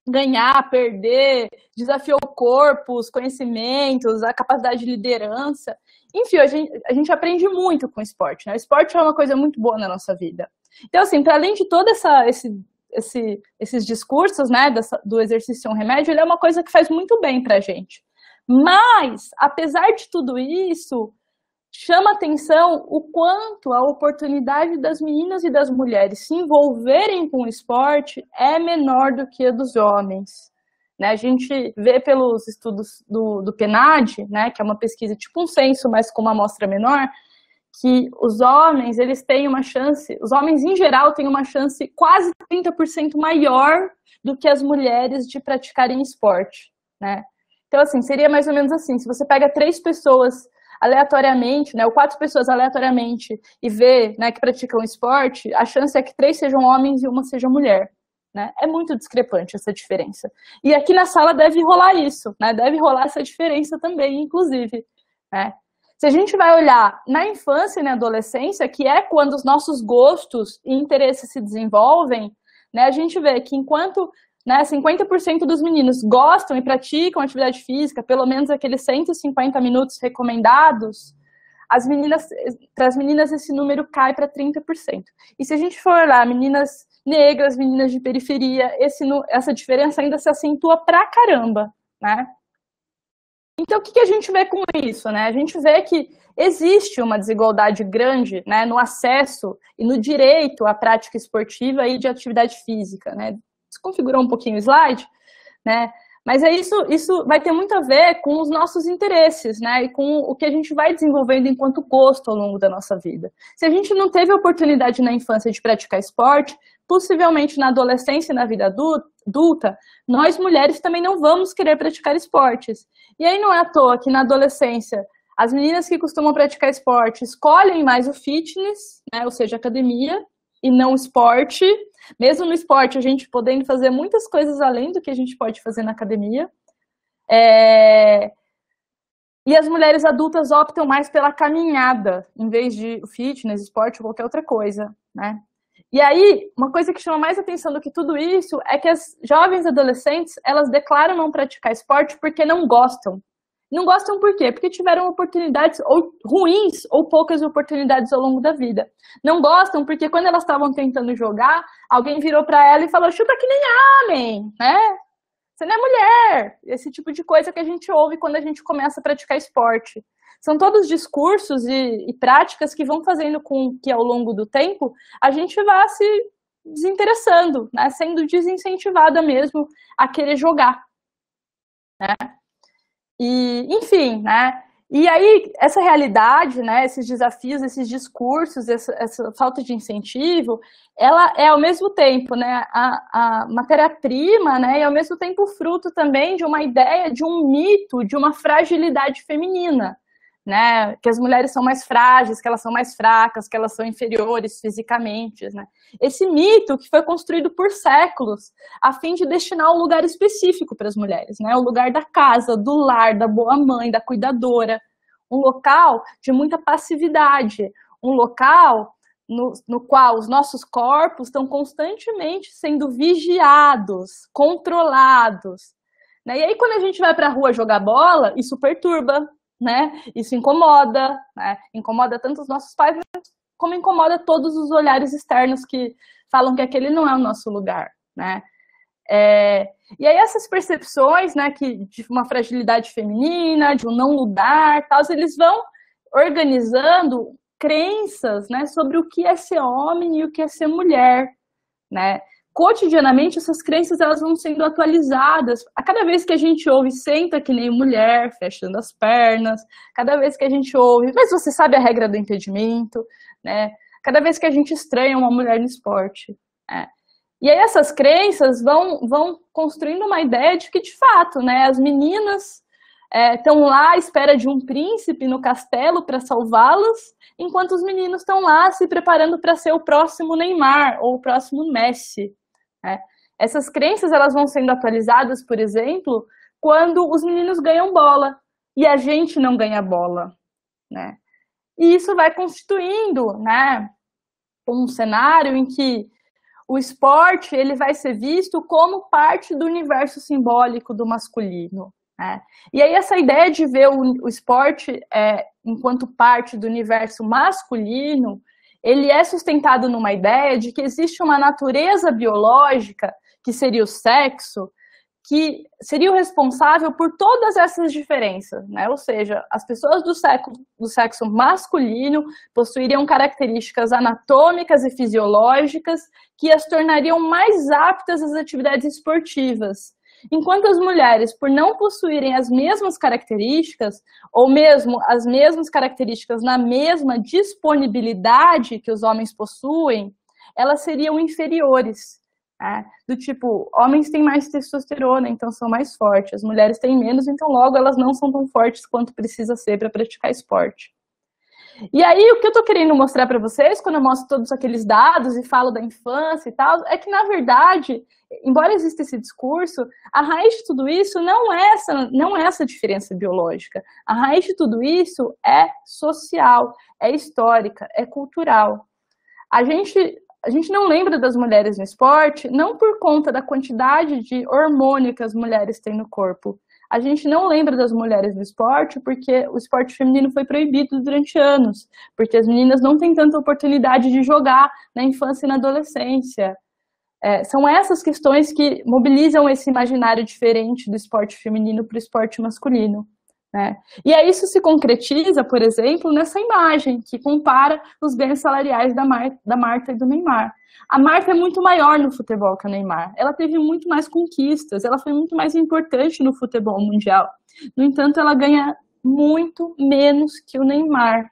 ganhar, perder, desafiou corpos, conhecimentos, a capacidade de liderança. Enfim, a gente aprende muito com o esporte, né? O esporte é uma coisa muito boa na nossa vida. Então, assim, para além de todo esses discursos, né, do exercício ser um remédio, ele é uma coisa que faz muito bem para a gente. Mas, apesar de tudo isso, chama atenção o quanto a oportunidade das meninas e das mulheres se envolverem com o esporte é menor do que a dos homens, né? A gente vê pelos estudos do PNAD, né, que é uma pesquisa tipo um censo, mas com uma amostra menor, que os homens, eles têm uma chance, os homens em geral têm uma chance quase 30% maior do que as mulheres de praticarem esporte, né? Então, assim, seria mais ou menos assim, se você pega 3 pessoas aleatoriamente, né, ou 4 pessoas aleatoriamente e vê, né, que praticam esporte, a chance é que 3 sejam homens e uma seja mulher, né? É muito discrepante essa diferença. E aqui na sala deve rolar isso, né? Deve rolar essa diferença também, inclusive, né? Se a gente vai olhar na infância e na adolescência, que é quando os nossos gostos e interesses se desenvolvem, né, a gente vê que enquanto, né, 50% dos meninos gostam e praticam atividade física, pelo menos aqueles 150 minutos recomendados, para as meninas esse número cai para 30%. E se a gente for olhar meninas negras, meninas de periferia, essa diferença ainda se acentua pra caramba, né? Então, o que a gente vê com isso, né? A gente vê que existe uma desigualdade grande, né, no acesso e no direito à prática esportiva e de atividade física, né? Desconfigurou um pouquinho o slide, né? Mas isso vai ter muito a ver com os nossos interesses, né? E com o que a gente vai desenvolvendo enquanto gosto ao longo da nossa vida. Se a gente não teve oportunidade na infância de praticar esporte, possivelmente na adolescência e na vida adulta, nós mulheres também não vamos querer praticar esportes. E aí não é à toa que na adolescência as meninas que costumam praticar esporte escolhem mais o fitness, né? Ou seja, academia, e não esporte. Mesmo no esporte, a gente podendo fazer muitas coisas além do que a gente pode fazer na academia. E as mulheres adultas optam mais pela caminhada, em vez de fitness, esporte ou qualquer outra coisa, né? E aí, uma coisa que chama mais atenção do que tudo isso é que as jovens adolescentes, elas declaram não praticar esporte porque não gostam. Não gostam por quê? Porque tiveram oportunidades ou ruins ou poucas oportunidades ao longo da vida. Não gostam porque quando elas estavam tentando jogar, alguém virou para ela e falou, chuta que nem homem, né? Você não é mulher. Esse tipo de coisa que a gente ouve quando a gente começa a praticar esporte. São todos discursos e práticas que vão fazendo com que, ao longo do tempo, a gente vá se desinteressando, né? Sendo desincentivada mesmo a querer jogar, né? E, enfim, né? E aí, essa realidade, né, esses desafios, esses discursos, essa falta de incentivo, ela é, ao mesmo tempo, né, a matéria-prima, né, e, ao mesmo tempo, fruto também de uma ideia, de um mito, de uma fragilidade feminina, né, que as mulheres são mais frágeis, que elas são mais fracas, que elas são inferiores fisicamente, né. Esse mito que foi construído por séculos a fim de destinar um lugar específico para as mulheres, né, o lugar da casa, do lar, da boa mãe, da cuidadora, um local de muita passividade, um local no qual os nossos corpos estão constantemente sendo vigiados, controlados, né. E aí quando a gente vai para a rua jogar bola, isso perturba, né? Isso incomoda, né? Incomoda tanto os nossos pais, como incomoda todos os olhares externos que falam que aquele não é o nosso lugar, né? E aí essas percepções, né, de uma fragilidade feminina, de um não lutar, tal, eles vão organizando crenças, né, sobre o que é ser homem e o que é ser mulher, né? Cotidianamente, essas crenças elas vão sendo atualizadas. A cada vez que a gente ouve, senta que nem mulher, fechando as pernas. Cada vez que a gente ouve, mas você sabe a regra do impedimento, né? Cada vez que a gente estranha uma mulher no esporte. Né? E aí essas crenças vão construindo uma ideia de que, de fato, né, as meninas estão lá à espera de um príncipe no castelo para salvá-las, enquanto os meninos estão lá se preparando para ser o próximo Neymar ou o próximo Messi. Né? Essas crenças elas vão sendo atualizadas, por exemplo, quando os meninos ganham bola e a gente não ganha bola. Né? E isso vai constituindo, né, um cenário em que o esporte ele vai ser visto como parte do universo simbólico do masculino. Né? E aí essa ideia de ver o esporte enquanto parte do universo masculino, ele é sustentado numa ideia de que existe uma natureza biológica, que seria o sexo, que seria o responsável por todas essas diferenças, né? Ou seja, as pessoas do sexo masculino possuiriam características anatômicas e fisiológicas que as tornariam mais aptas às atividades esportivas, enquanto as mulheres, por não possuírem as mesmas características, ou mesmo as mesmas características na mesma disponibilidade que os homens possuem, elas seriam inferiores. Do tipo, homens têm mais testosterona, então são mais fortes. As mulheres têm menos, então logo elas não são tão fortes quanto precisa ser para praticar esporte. E aí, o que eu estou querendo mostrar para vocês, quando eu mostro todos aqueles dados e falo da infância e tal, é que, na verdade, embora exista esse discurso, a raiz de tudo isso não é essa diferença biológica. A raiz de tudo isso é social, é histórica, é cultural. A gente não lembra das mulheres no esporte, não por conta da quantidade de hormônio que as mulheres têm no corpo. A gente não lembra das mulheres no esporte porque o esporte feminino foi proibido durante anos, porque as meninas não têm tanta oportunidade de jogar na infância e na adolescência. São essas questões que mobilizam esse imaginário diferente do esporte feminino para o esporte masculino. Né? E aí isso se concretiza, por exemplo, nessa imagem que compara os ganhos salariais da Marta e do Neymar. A Marta é muito maior no futebol que o Neymar. Ela teve muito mais conquistas, ela foi muito mais importante no futebol mundial. No entanto, ela ganha muito menos que o Neymar.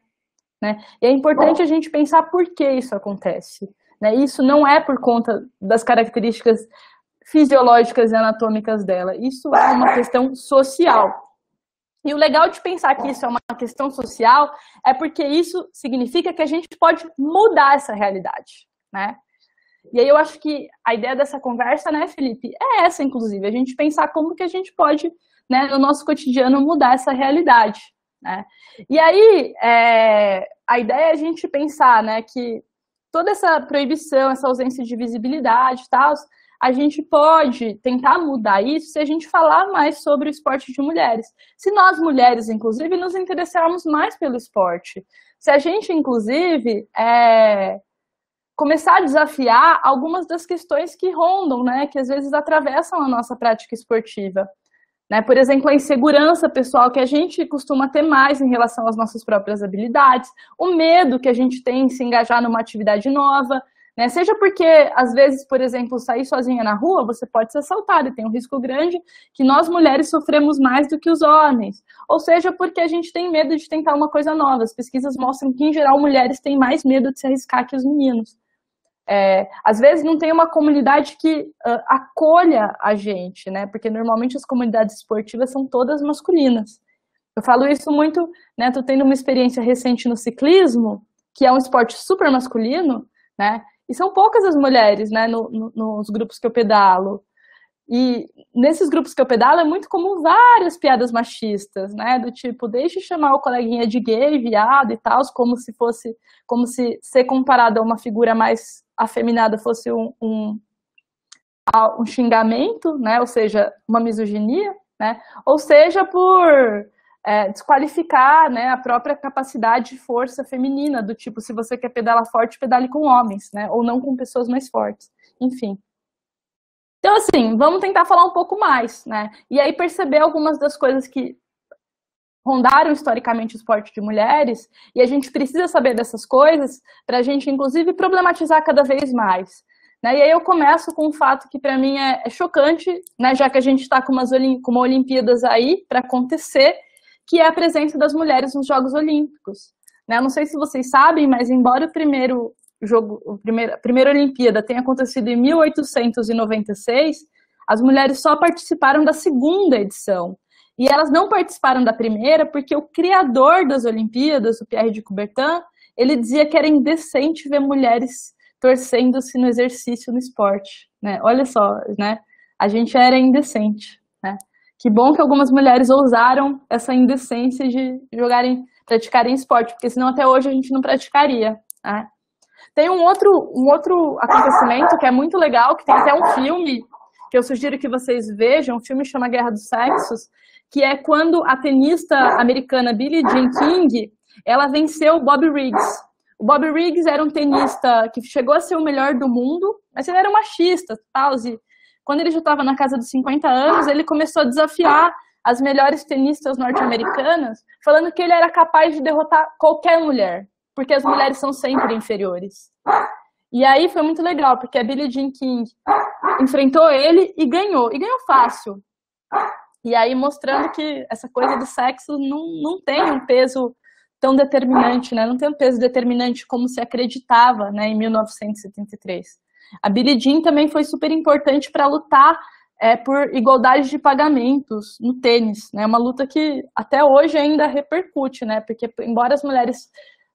Né? E é importante a gente pensar por que isso acontece. Né? Isso não é por conta das características fisiológicas e anatômicas dela. Isso é uma questão social. E o legal de pensar que isso é uma questão social é porque isso significa que a gente pode mudar essa realidade, né? E aí eu acho que a ideia dessa conversa, né, Felipe, é essa, inclusive, a gente pensar como que a gente pode, né, no nosso cotidiano, mudar essa realidade, né? E aí, a ideia é a gente pensar, né, que toda essa proibição, essa ausência de visibilidade e tal, a gente pode tentar mudar isso se a gente falar mais sobre o esporte de mulheres. Se nós, mulheres, inclusive, nos interessarmos mais pelo esporte. Se a gente, inclusive, começar a desafiar algumas das questões que rondam, né, que às vezes atravessam a nossa prática esportiva. Né? Por exemplo, a insegurança pessoal que a gente costuma ter mais em relação às nossas próprias habilidades, o medo que a gente tem em se engajar numa atividade nova, né? Seja porque, às vezes, por exemplo, sair sozinha na rua, você pode ser assaltada e tem um risco grande que nós mulheres sofremos mais do que os homens. Ou seja, porque a gente tem medo de tentar uma coisa nova. As pesquisas mostram que, em geral, mulheres têm mais medo de se arriscar que os meninos. Às vezes não tem uma comunidade que acolha a gente, né? Porque normalmente as comunidades esportivas são todas masculinas. Eu falo isso muito, né? Tô tendo uma experiência recente no ciclismo, que é um esporte super masculino, né? E são poucas as mulheres, né, nos grupos que eu pedalo. E nesses grupos que eu pedalo é muito comum várias piadas machistas, né? Do tipo, deixe chamar o coleguinha de gay, viado e tal, como se ser comparado a uma figura mais afeminada fosse um xingamento, né? Ou seja, uma misoginia, né? Ou seja, por desqualificar, né, a própria capacidade de força feminina, do tipo, se você quer pedalar forte, pedale com homens, né? Ou não com pessoas mais fortes. Enfim. Então, assim, vamos tentar falar um pouco mais, né? E aí perceber algumas das coisas que rondaram historicamente o esporte de mulheres, e a gente precisa saber dessas coisas para a gente, inclusive, problematizar cada vez mais. Né? E aí eu começo com um fato que para mim é chocante, né? Já que a gente está com uma Olimpíadas aí para acontecer, que é a presença das mulheres nos Jogos Olímpicos. Né? Não sei se vocês sabem, mas embora a primeira Olimpíada tenha acontecido em 1896, as mulheres só participaram da segunda edição. E elas não participaram da primeira porque o criador das Olimpíadas, o Pierre de Coubertin, ele dizia que era indecente ver mulheres torcendo-se no exercício, no esporte. Né? Olha só, né? A gente era indecente. Né? Que bom que algumas mulheres ousaram essa indecência de praticarem esporte, porque senão até hoje a gente não praticaria. Né? Tem um outro acontecimento que é muito legal, que tem até um filme que eu sugiro que vocês vejam, um filme chama Guerra dos Sexos, que é quando a tenista americana Billie Jean King, ela venceu o Bobby Riggs. O Bobby Riggs era um tenista que chegou a ser o melhor do mundo, mas ele era um machista, tal, e quando ele já estava na casa dos 50 anos, ele começou a desafiar as melhores tenistas norte-americanas, falando que ele era capaz de derrotar qualquer mulher, porque as mulheres são sempre inferiores. E aí foi muito legal, porque a Billie Jean King enfrentou ele e ganhou fácil. E aí mostrando que essa coisa do sexo não tem um peso tão determinante, né? Não tem um peso determinante como se acreditava, né, em 1973. A Billie Jean também foi super importante para lutar por igualdade de pagamentos no tênis, né? Uma luta que até hoje ainda repercute, né? Porque embora as mulheres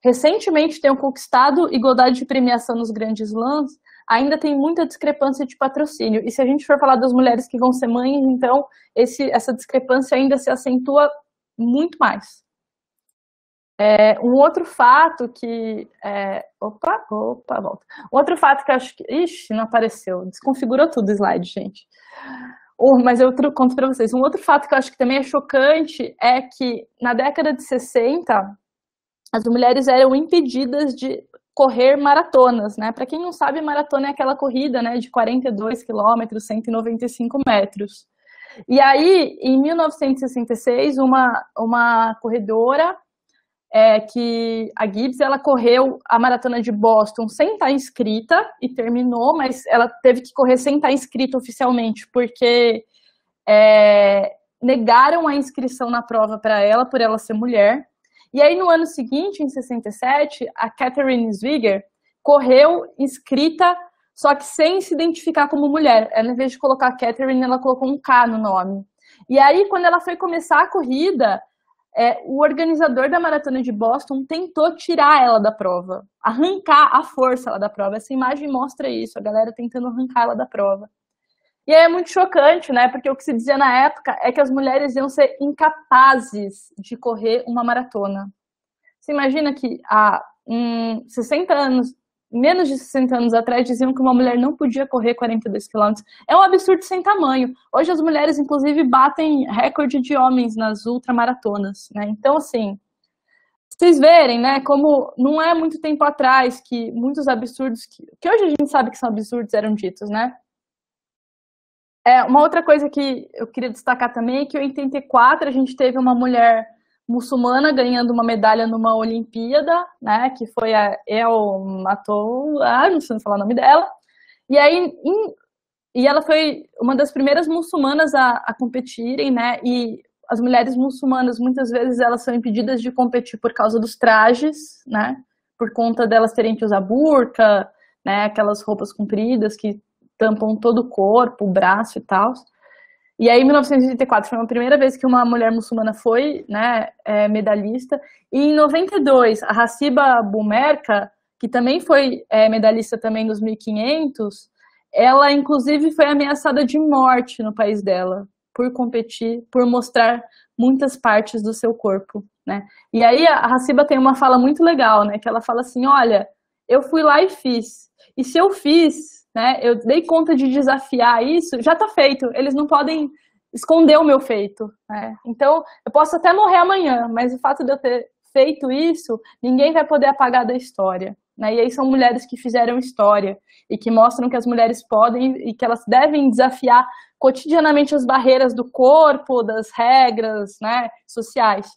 recentemente tenham conquistado igualdade de premiação nos grandes slams, ainda tem muita discrepância de patrocínio. E se a gente for falar das mulheres que vão ser mães, então essa discrepância ainda se acentua muito mais. Um outro fato que... volta. Um outro fato que eu acho que... Ixi, não apareceu. Desconfigurou tudo o slide, gente. Mas eu conto para vocês. Um outro fato que eu acho que também é chocante é que na década de 60, as mulheres eram impedidas de correr maratonas, né? Para quem não sabe, maratona é aquela corrida, né, de 42 quilômetros, 195 metros. E aí, em 1966, uma corredora, que a Gibbs, ela correu a maratona de Boston sem estar inscrita e terminou, mas ela teve que correr sem estar inscrita oficialmente, porque negaram a inscrição na prova para ela, por ela ser mulher. E aí, no ano seguinte, em 67, a Catherine Zwigger correu inscrita, só que sem se identificar como mulher. Ela, em vez de colocar Catherine, ela colocou um K no nome. E aí, quando ela foi começar a corrida, o organizador da Maratona de Boston tentou tirar ela da prova, arrancar à força ela da prova. Essa imagem mostra isso, a galera tentando arrancar ela da prova. E aí é muito chocante, né? Porque o que se dizia na época é que as mulheres iam ser incapazes de correr uma maratona. Você imagina que há 60 anos, menos de 60 anos atrás, diziam que uma mulher não podia correr 42 quilômetros. É um absurdo sem tamanho. Hoje as mulheres, inclusive, batem recorde de homens nas ultramaratonas, né? Então, assim, vocês verem, né, como não é muito tempo atrás que muitos absurdos, que hoje a gente sabe que são absurdos, eram ditos, né? Uma outra coisa que eu queria destacar também é que em 84 a gente teve uma mulher muçulmana ganhando uma medalha numa Olimpíada, né, que foi a El Matou, não sei falar o nome dela, e aí ela foi uma das primeiras muçulmanas a competirem, né, e as mulheres muçulmanas muitas vezes elas são impedidas de competir por causa dos trajes, né, por conta delas terem que usar burca, né, aquelas roupas compridas que tampam todo o corpo, o braço e tal. E aí, em 1984, foi a primeira vez que uma mulher muçulmana foi, né, medalhista. E em 92, a Hassiba Boumerka, que também foi medalhista também nos 1500, ela, inclusive, foi ameaçada de morte no país dela, por competir, por mostrar muitas partes do seu corpo, né? E aí, a Hassiba tem uma fala muito legal, né, que ela fala assim, olha, eu fui lá e fiz. E se eu fiz, né, eu dei conta de desafiar isso, já está feito. Eles não podem esconder o meu feito. Né? Então, eu posso até morrer amanhã, mas o fato de eu ter feito isso, ninguém vai poder apagar da história. né? E aí são mulheres que fizeram história e que mostram que as mulheres podem e que elas devem desafiar cotidianamente as barreiras do corpo, das regras, né, sociais.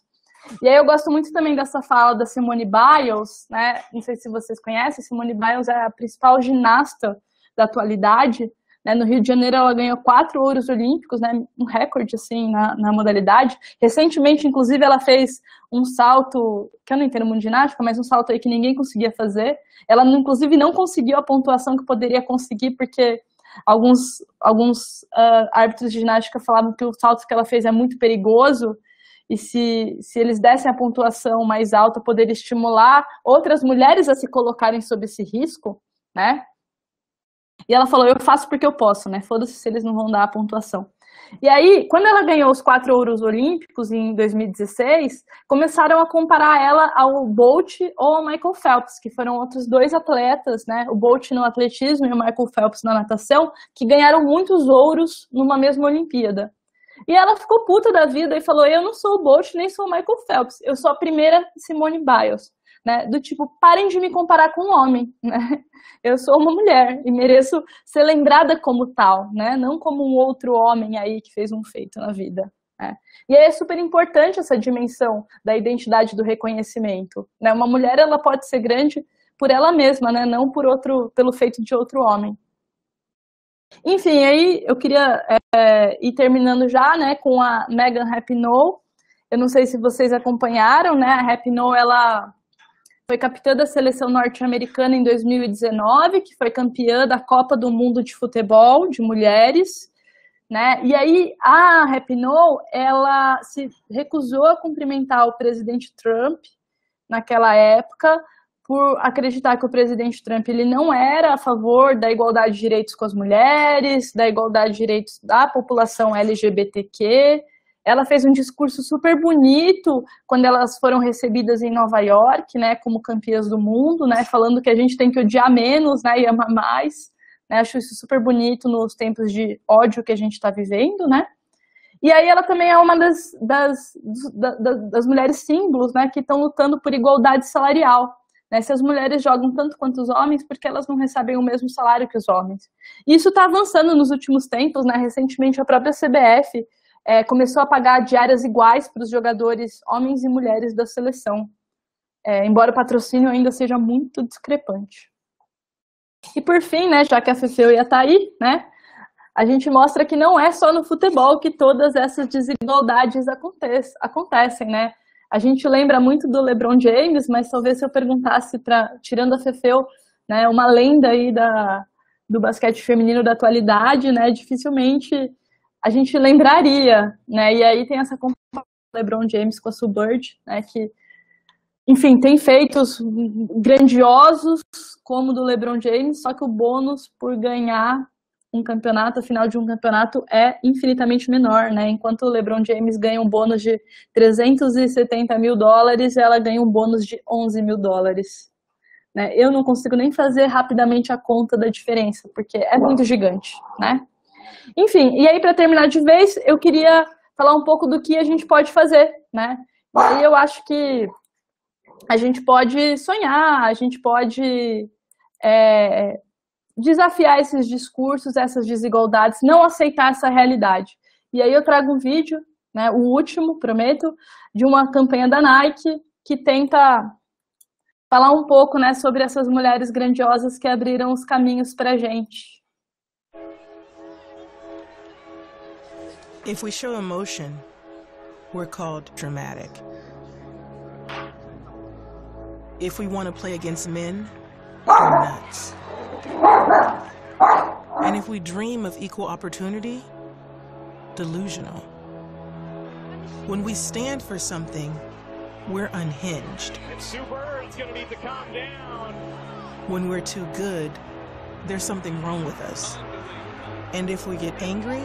E aí eu gosto muito também dessa fala da Simone Biles, né? Não sei se vocês conhecem, Simone Biles é a principal ginasta da atualidade, né? No Rio de Janeiro ela ganhou 4 ouros olímpicos, né? Um recorde assim na modalidade. Recentemente, inclusive, ela fez um salto, que eu não entendo muito de ginástica, mas um salto aí que ninguém conseguia fazer. Ela, inclusive, não conseguiu a pontuação que poderia conseguir, porque alguns árbitros de ginástica falavam que o salto que ela fez é muito perigoso, e se eles dessem a pontuação mais alta, poderia estimular outras mulheres a se colocarem sob esse risco, né? E ela falou, eu faço porque eu posso, né? Foda-se se eles não vão dar a pontuação. E aí, quando ela ganhou os 4 ouros olímpicos em 2016, começaram a comparar ela ao Bolt ou ao Michael Phelps, que foram outros 2 atletas, né? O Bolt no atletismo e o Michael Phelps na natação, que ganharam muitos ouros numa mesma Olimpíada. E ela ficou puta da vida e falou, eu não sou o Bolt nem sou o Michael Phelps, eu sou a primeira Simone Biles, né? Do tipo, parem de me comparar com um homem, né? Eu sou uma mulher e mereço ser lembrada como tal, né? Não como um outro homem aí que fez um feito na vida, né? E aí é super importante essa dimensão da identidade do reconhecimento, né? Uma mulher, ela pode ser grande por ela mesma, né? Não pelo feito de outro homem. Enfim, aí eu queria ir terminando já, né, com a Megan Rapinoe. Eu não sei se vocês acompanharam, né? A Rapinoe, ela foi capitã da seleção norte-americana em 2019, que foi campeã da Copa do Mundo de Futebol de mulheres, né? E aí a Rapinoe, ela se recusou a cumprimentar o presidente Trump naquela época, por acreditar que o presidente Trump ele não era a favor da igualdade de direitos com as mulheres, da igualdade de direitos da população LGBTQ. Ela fez um discurso super bonito quando elas foram recebidas em Nova York, né, como campeãs do mundo, né, falando que a gente tem que odiar menos, né, e amar mais. Né, acho isso super bonito nos tempos de ódio que a gente está vivendo, né? E aí ela também é uma das mulheres símbolos, né, que estão lutando por igualdade salarial. Né, se as mulheres jogam tanto quanto os homens, porque elas não recebem o mesmo salário que os homens. E isso está avançando nos últimos tempos, né? Recentemente a própria CBF começou a pagar diárias iguais para os jogadores homens e mulheres da seleção, embora o patrocínio ainda seja muito discrepante. E por fim, né, já que a Fefeu ia estar aí, né, a gente mostra que não é só no futebol que todas essas desigualdades acontecem, né? A gente lembra muito do LeBron James, mas talvez se eu perguntasse, tirando a Fefeu, né, uma lenda aí do basquete feminino da atualidade, né, dificilmente a gente lembraria, né? E aí tem essa comparação do LeBron James com a Sue Bird, né, que, enfim, tem feitos grandiosos como o do LeBron James, só que o bônus por ganhar um campeonato, a final de um campeonato, é infinitamente menor, né? Enquanto o LeBron James ganha um bônus de $370 mil, ela ganha um bônus de $11 mil. Né? Eu não consigo nem fazer rapidamente a conta da diferença, porque é muito gigante, né? Enfim, e aí para terminar de vez, eu queria falar um pouco do que a gente pode fazer, né? E aí eu acho que a gente pode sonhar, a gente pode desafiar esses discursos, essas desigualdades, não aceitar essa realidade. E aí eu trago um vídeo, né, o último, prometo, de uma campanha da Nike que tenta falar um pouco, né, sobre essas mulheres grandiosas que abriram os caminhos para a gente. If we show emotion, we're called dramatic. If we want to play against men, we're nuts. And if we dream of equal opportunity, delusional. When we stand for something, we're unhinged. When we're too good, there's something wrong with us. And if we get angry,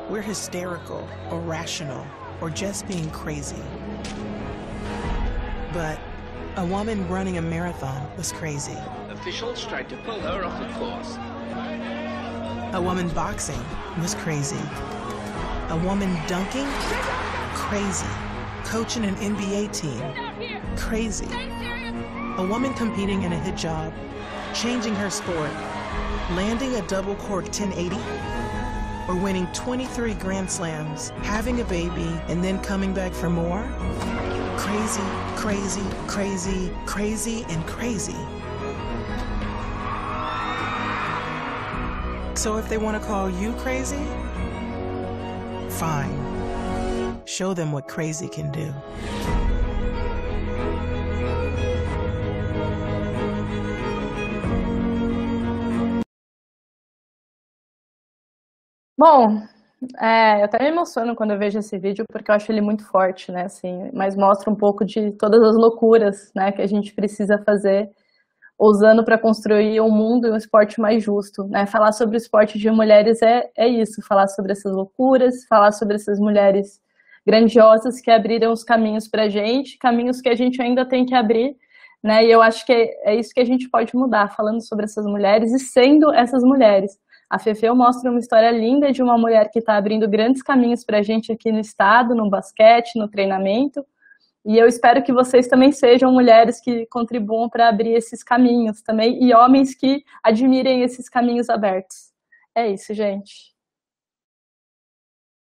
we're hysterical, or rational, or just being crazy. But a woman running a marathon was crazy. Officials tried to pull her off the course. A woman boxing was crazy. A woman dunking? Crazy. Coaching an NBA team? Crazy. A woman competing in a hijab, changing her sport, landing a double cork 1080, or winning 23 Grand Slams, having a baby, and then coming back for more? Crazy, crazy, crazy, crazy, and crazy. So if they want to call you crazy, fine. Show them what crazy can do. Bom, eu até me emociono quando eu vejo esse vídeo, porque eu acho ele muito forte, né, assim, mas mostra um pouco de todas as loucuras, né, que a gente precisa fazer, usando para construir um mundo e um esporte mais justo, né, falar sobre o esporte de mulheres é isso, falar sobre essas loucuras, falar sobre essas mulheres grandiosas que abriram os caminhos para a gente, caminhos que a gente ainda tem que abrir, né, e eu acho que é isso que a gente pode mudar, falando sobre essas mulheres e sendo essas mulheres. A Fefeu mostra uma história linda de uma mulher que está abrindo grandes caminhos para a gente aqui no estado, no basquete, no treinamento. E eu espero que vocês também sejam mulheres que contribuam para abrir esses caminhos também e homens que admirem esses caminhos abertos. É isso, gente.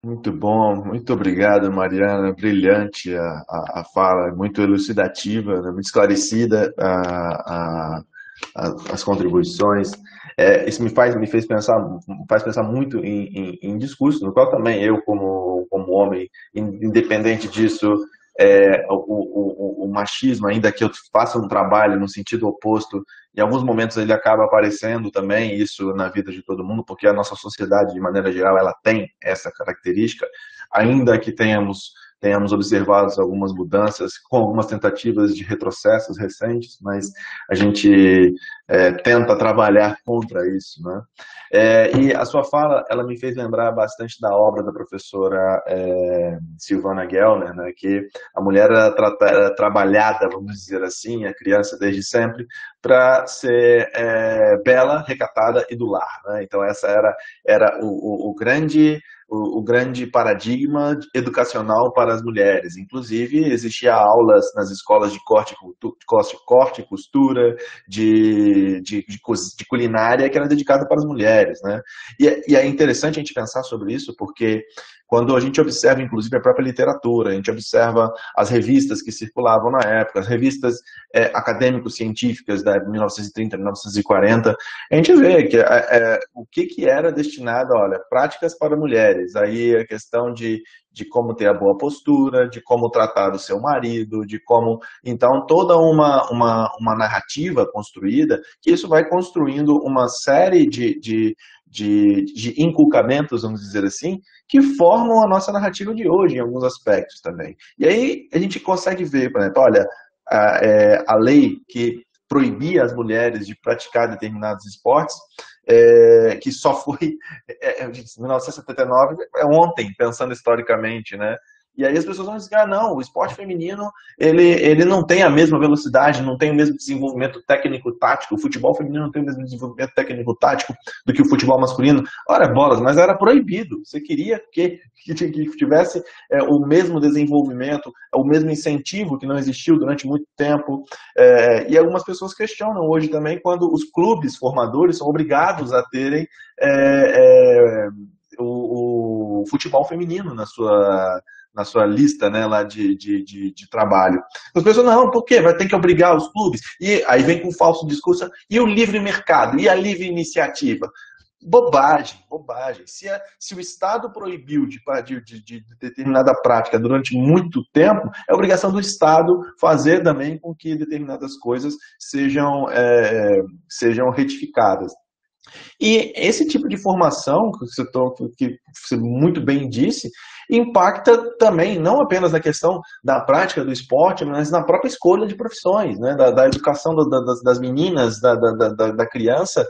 Muito bom, muito obrigado, Mariana. Brilhante a fala, muito elucidativa, né, muito esclarecida as contribuições. Isso me faz pensar muito em discurso, no qual também eu, como homem, independente disso, o machismo, ainda que eu faça um trabalho no sentido oposto, em alguns momentos ele acaba aparecendo também, isso na vida de todo mundo, porque a nossa sociedade, de maneira geral, ela tem essa característica, ainda que tenhamos observado algumas mudanças, com algumas tentativas de retrocessos recentes, mas a gente tenta trabalhar contra isso, né? E a sua fala, ela me fez lembrar bastante da obra da professora Silvana Gellner, né, que a mulher era trabalhada, vamos dizer assim, a criança desde sempre, para ser bela, recatada e do lar, né? Então essa era o grande paradigma educacional para as mulheres. Inclusive, existia aulas nas escolas de corte e costura, de culinária, que era dedicada para as mulheres, né? E é interessante a gente pensar sobre isso, porque quando a gente observa, inclusive, a própria literatura, a gente observa as revistas que circulavam na época, as revistas acadêmico-científicas da 1930, 1940, a gente vê que o que era destinado, olha, práticas para mulheres, aí a questão de como ter a boa postura, de como tratar o seu marido, de como... Então, toda uma narrativa construída, que isso vai construindo uma série de inculcamentos, vamos dizer assim, que formam a nossa narrativa de hoje, em alguns aspectos também. E aí a gente consegue ver, por exemplo, olha, a lei que proibia as mulheres de praticar determinados esportes, que só foi em 1979, ontem, pensando historicamente, né? E aí as pessoas vão dizer, não, o esporte feminino, ele não tem a mesma velocidade, não tem o mesmo desenvolvimento técnico-tático, o futebol feminino não tem o mesmo desenvolvimento técnico-tático do que o futebol masculino. Ora, bolas, mas era proibido. Você queria que tivesse o mesmo desenvolvimento, o mesmo incentivo que não existiu durante muito tempo. E algumas pessoas questionam hoje também quando os clubes formadores são obrigados a terem o futebol feminino na sua lista, né, lá de trabalho. As pessoas, não, por quê? Vai ter que obrigar os clubes. E aí vem com um falso discurso, e o livre mercado, e a livre iniciativa. Bobagem, bobagem. Se o Estado proibiu de determinada prática durante muito tempo, é obrigação do Estado fazer também com que determinadas coisas sejam retificadas. E esse tipo de formação, que você muito bem disse, impacta também, não apenas na questão da prática do esporte, mas na própria escolha de profissões, né? Da educação das meninas, da criança.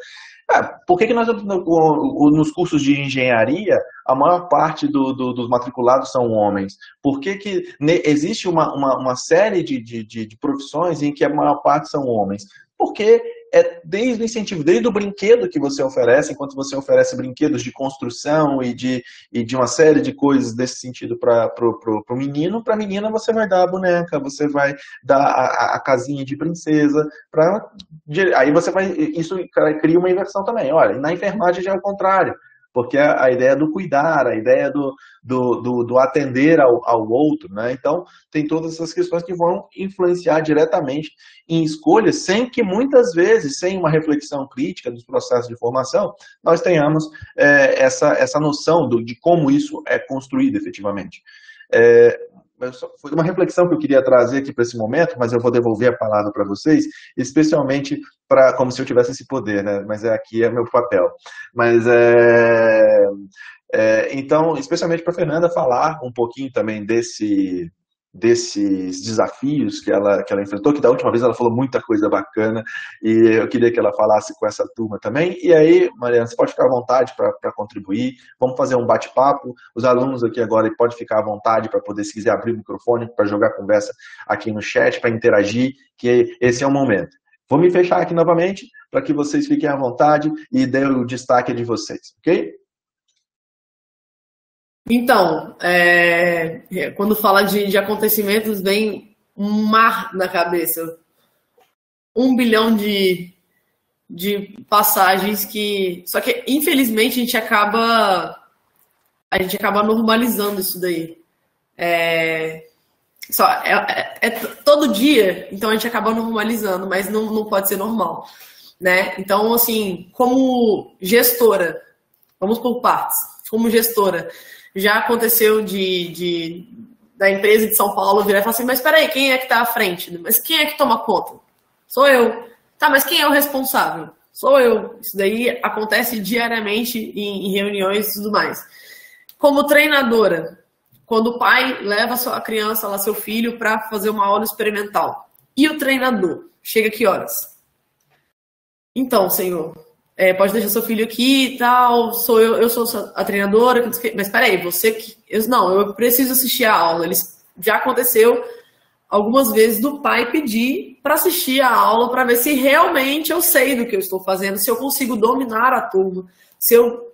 Por que nós, nos cursos de engenharia, a maior parte dos matriculados são homens? Por que existe uma série de profissões em que a maior parte são homens? Porque é desde o incentivo, desde o brinquedo que você oferece, enquanto você oferece brinquedos de construção e de uma série de coisas desse sentido para o menino, para a menina você vai dar a boneca, você vai dar a casinha de princesa, aí você vai, isso cria uma inversão também. Olha, na enfermagem já é o contrário. Porque a ideia do cuidar, a ideia do atender ao outro, né? Então, tem todas essas questões que vão influenciar diretamente em escolhas, sem que muitas vezes, sem uma reflexão crítica dos processos de formação, nós tenhamos essa noção de como isso é construído efetivamente. Foi uma reflexão que eu queria trazer aqui para esse momento, mas eu vou devolver a palavra para vocês, especialmente como se eu tivesse esse poder, né? Mas aqui é meu papel. Mas então, especialmente para a Fernanda falar um pouquinho também desses desafios que ela enfrentou, que da última vez ela falou muita coisa bacana, e eu queria que ela falasse com essa turma também. E aí, Mariana, você pode ficar à vontade para contribuir, vamos fazer um bate-papo, os alunos aqui agora podem ficar à vontade para poder, se quiser, abrir o microfone para jogar conversa aqui no chat, para interagir, que esse é o momento. Vou me fechar aqui novamente, para que vocês fiquem à vontade e dê o destaque de vocês, ok? Então, quando fala de acontecimentos, vem um mar na cabeça. 1 bilhão de passagens que... Só que, infelizmente, a gente acaba normalizando isso daí. Todo dia, então a gente acaba normalizando, mas não pode ser normal, né? Então, assim, como gestora, vamos por partes, como gestora, já aconteceu da empresa de São Paulo virar e falar assim, mas espera aí, quem é que está à frente? Mas quem é que toma conta? Sou eu. Tá, mas quem é o responsável? Sou eu. Isso daí acontece diariamente em reuniões e tudo mais. Como treinadora, quando o pai leva a sua criança, lá, seu filho, para fazer uma aula experimental, e o treinador chega que horas? Então, senhor, pode deixar seu filho aqui e tal, eu sou a treinadora, mas peraí, você que... eu preciso assistir a aula. Já aconteceu algumas vezes do pai pedir para assistir a aula para ver se realmente eu sei do que eu estou fazendo, se eu consigo dominar a turma, se eu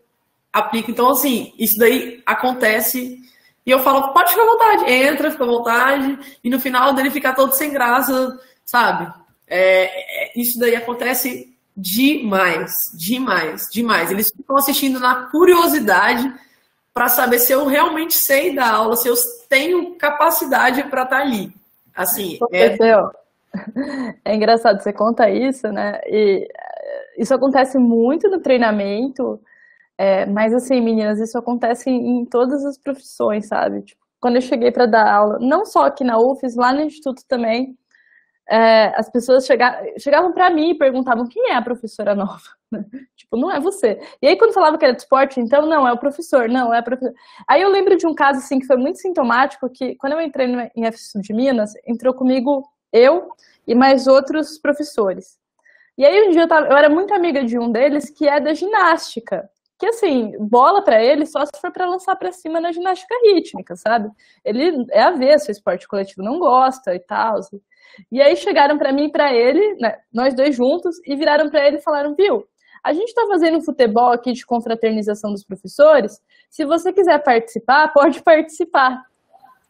aplico. Então, assim, isso daí acontece e eu falo, pode ficar à vontade, entra, fica à vontade, e no final dele fica todo sem graça, sabe? Isso daí acontece demais. Eles ficam assistindo na curiosidade para saber se eu realmente sei da aula, se eu tenho capacidade para estar ali. Assim, é engraçado, você conta isso, né? E isso acontece muito no treinamento, mas assim, meninas, isso acontece em todas as profissões, sabe? Tipo, quando eu cheguei para dar aula, não só aqui na UFES, lá no Instituto também, as pessoas chegavam para mim e perguntavam quem é a professora nova. Tipo, não é você. E aí quando falava que era de esporte, então não, é o professor, não, é a professora. Aí eu lembro de um caso assim que foi muito sintomático, que quando eu entrei em FSU de Minas, entrou comigo eu e mais outros professores. E aí um dia eu era muito amiga de um deles que é da ginástica. Que assim, bola pra ele só se for pra lançar pra cima na ginástica rítmica, sabe? Ele é avesso, esporte coletivo não gosta e tal. E aí chegaram pra mim e pra ele, né, nós dois juntos, e viraram pra ele e falaram, viu, a gente tá fazendo um futebol aqui de confraternização dos professores, se você quiser participar, pode participar.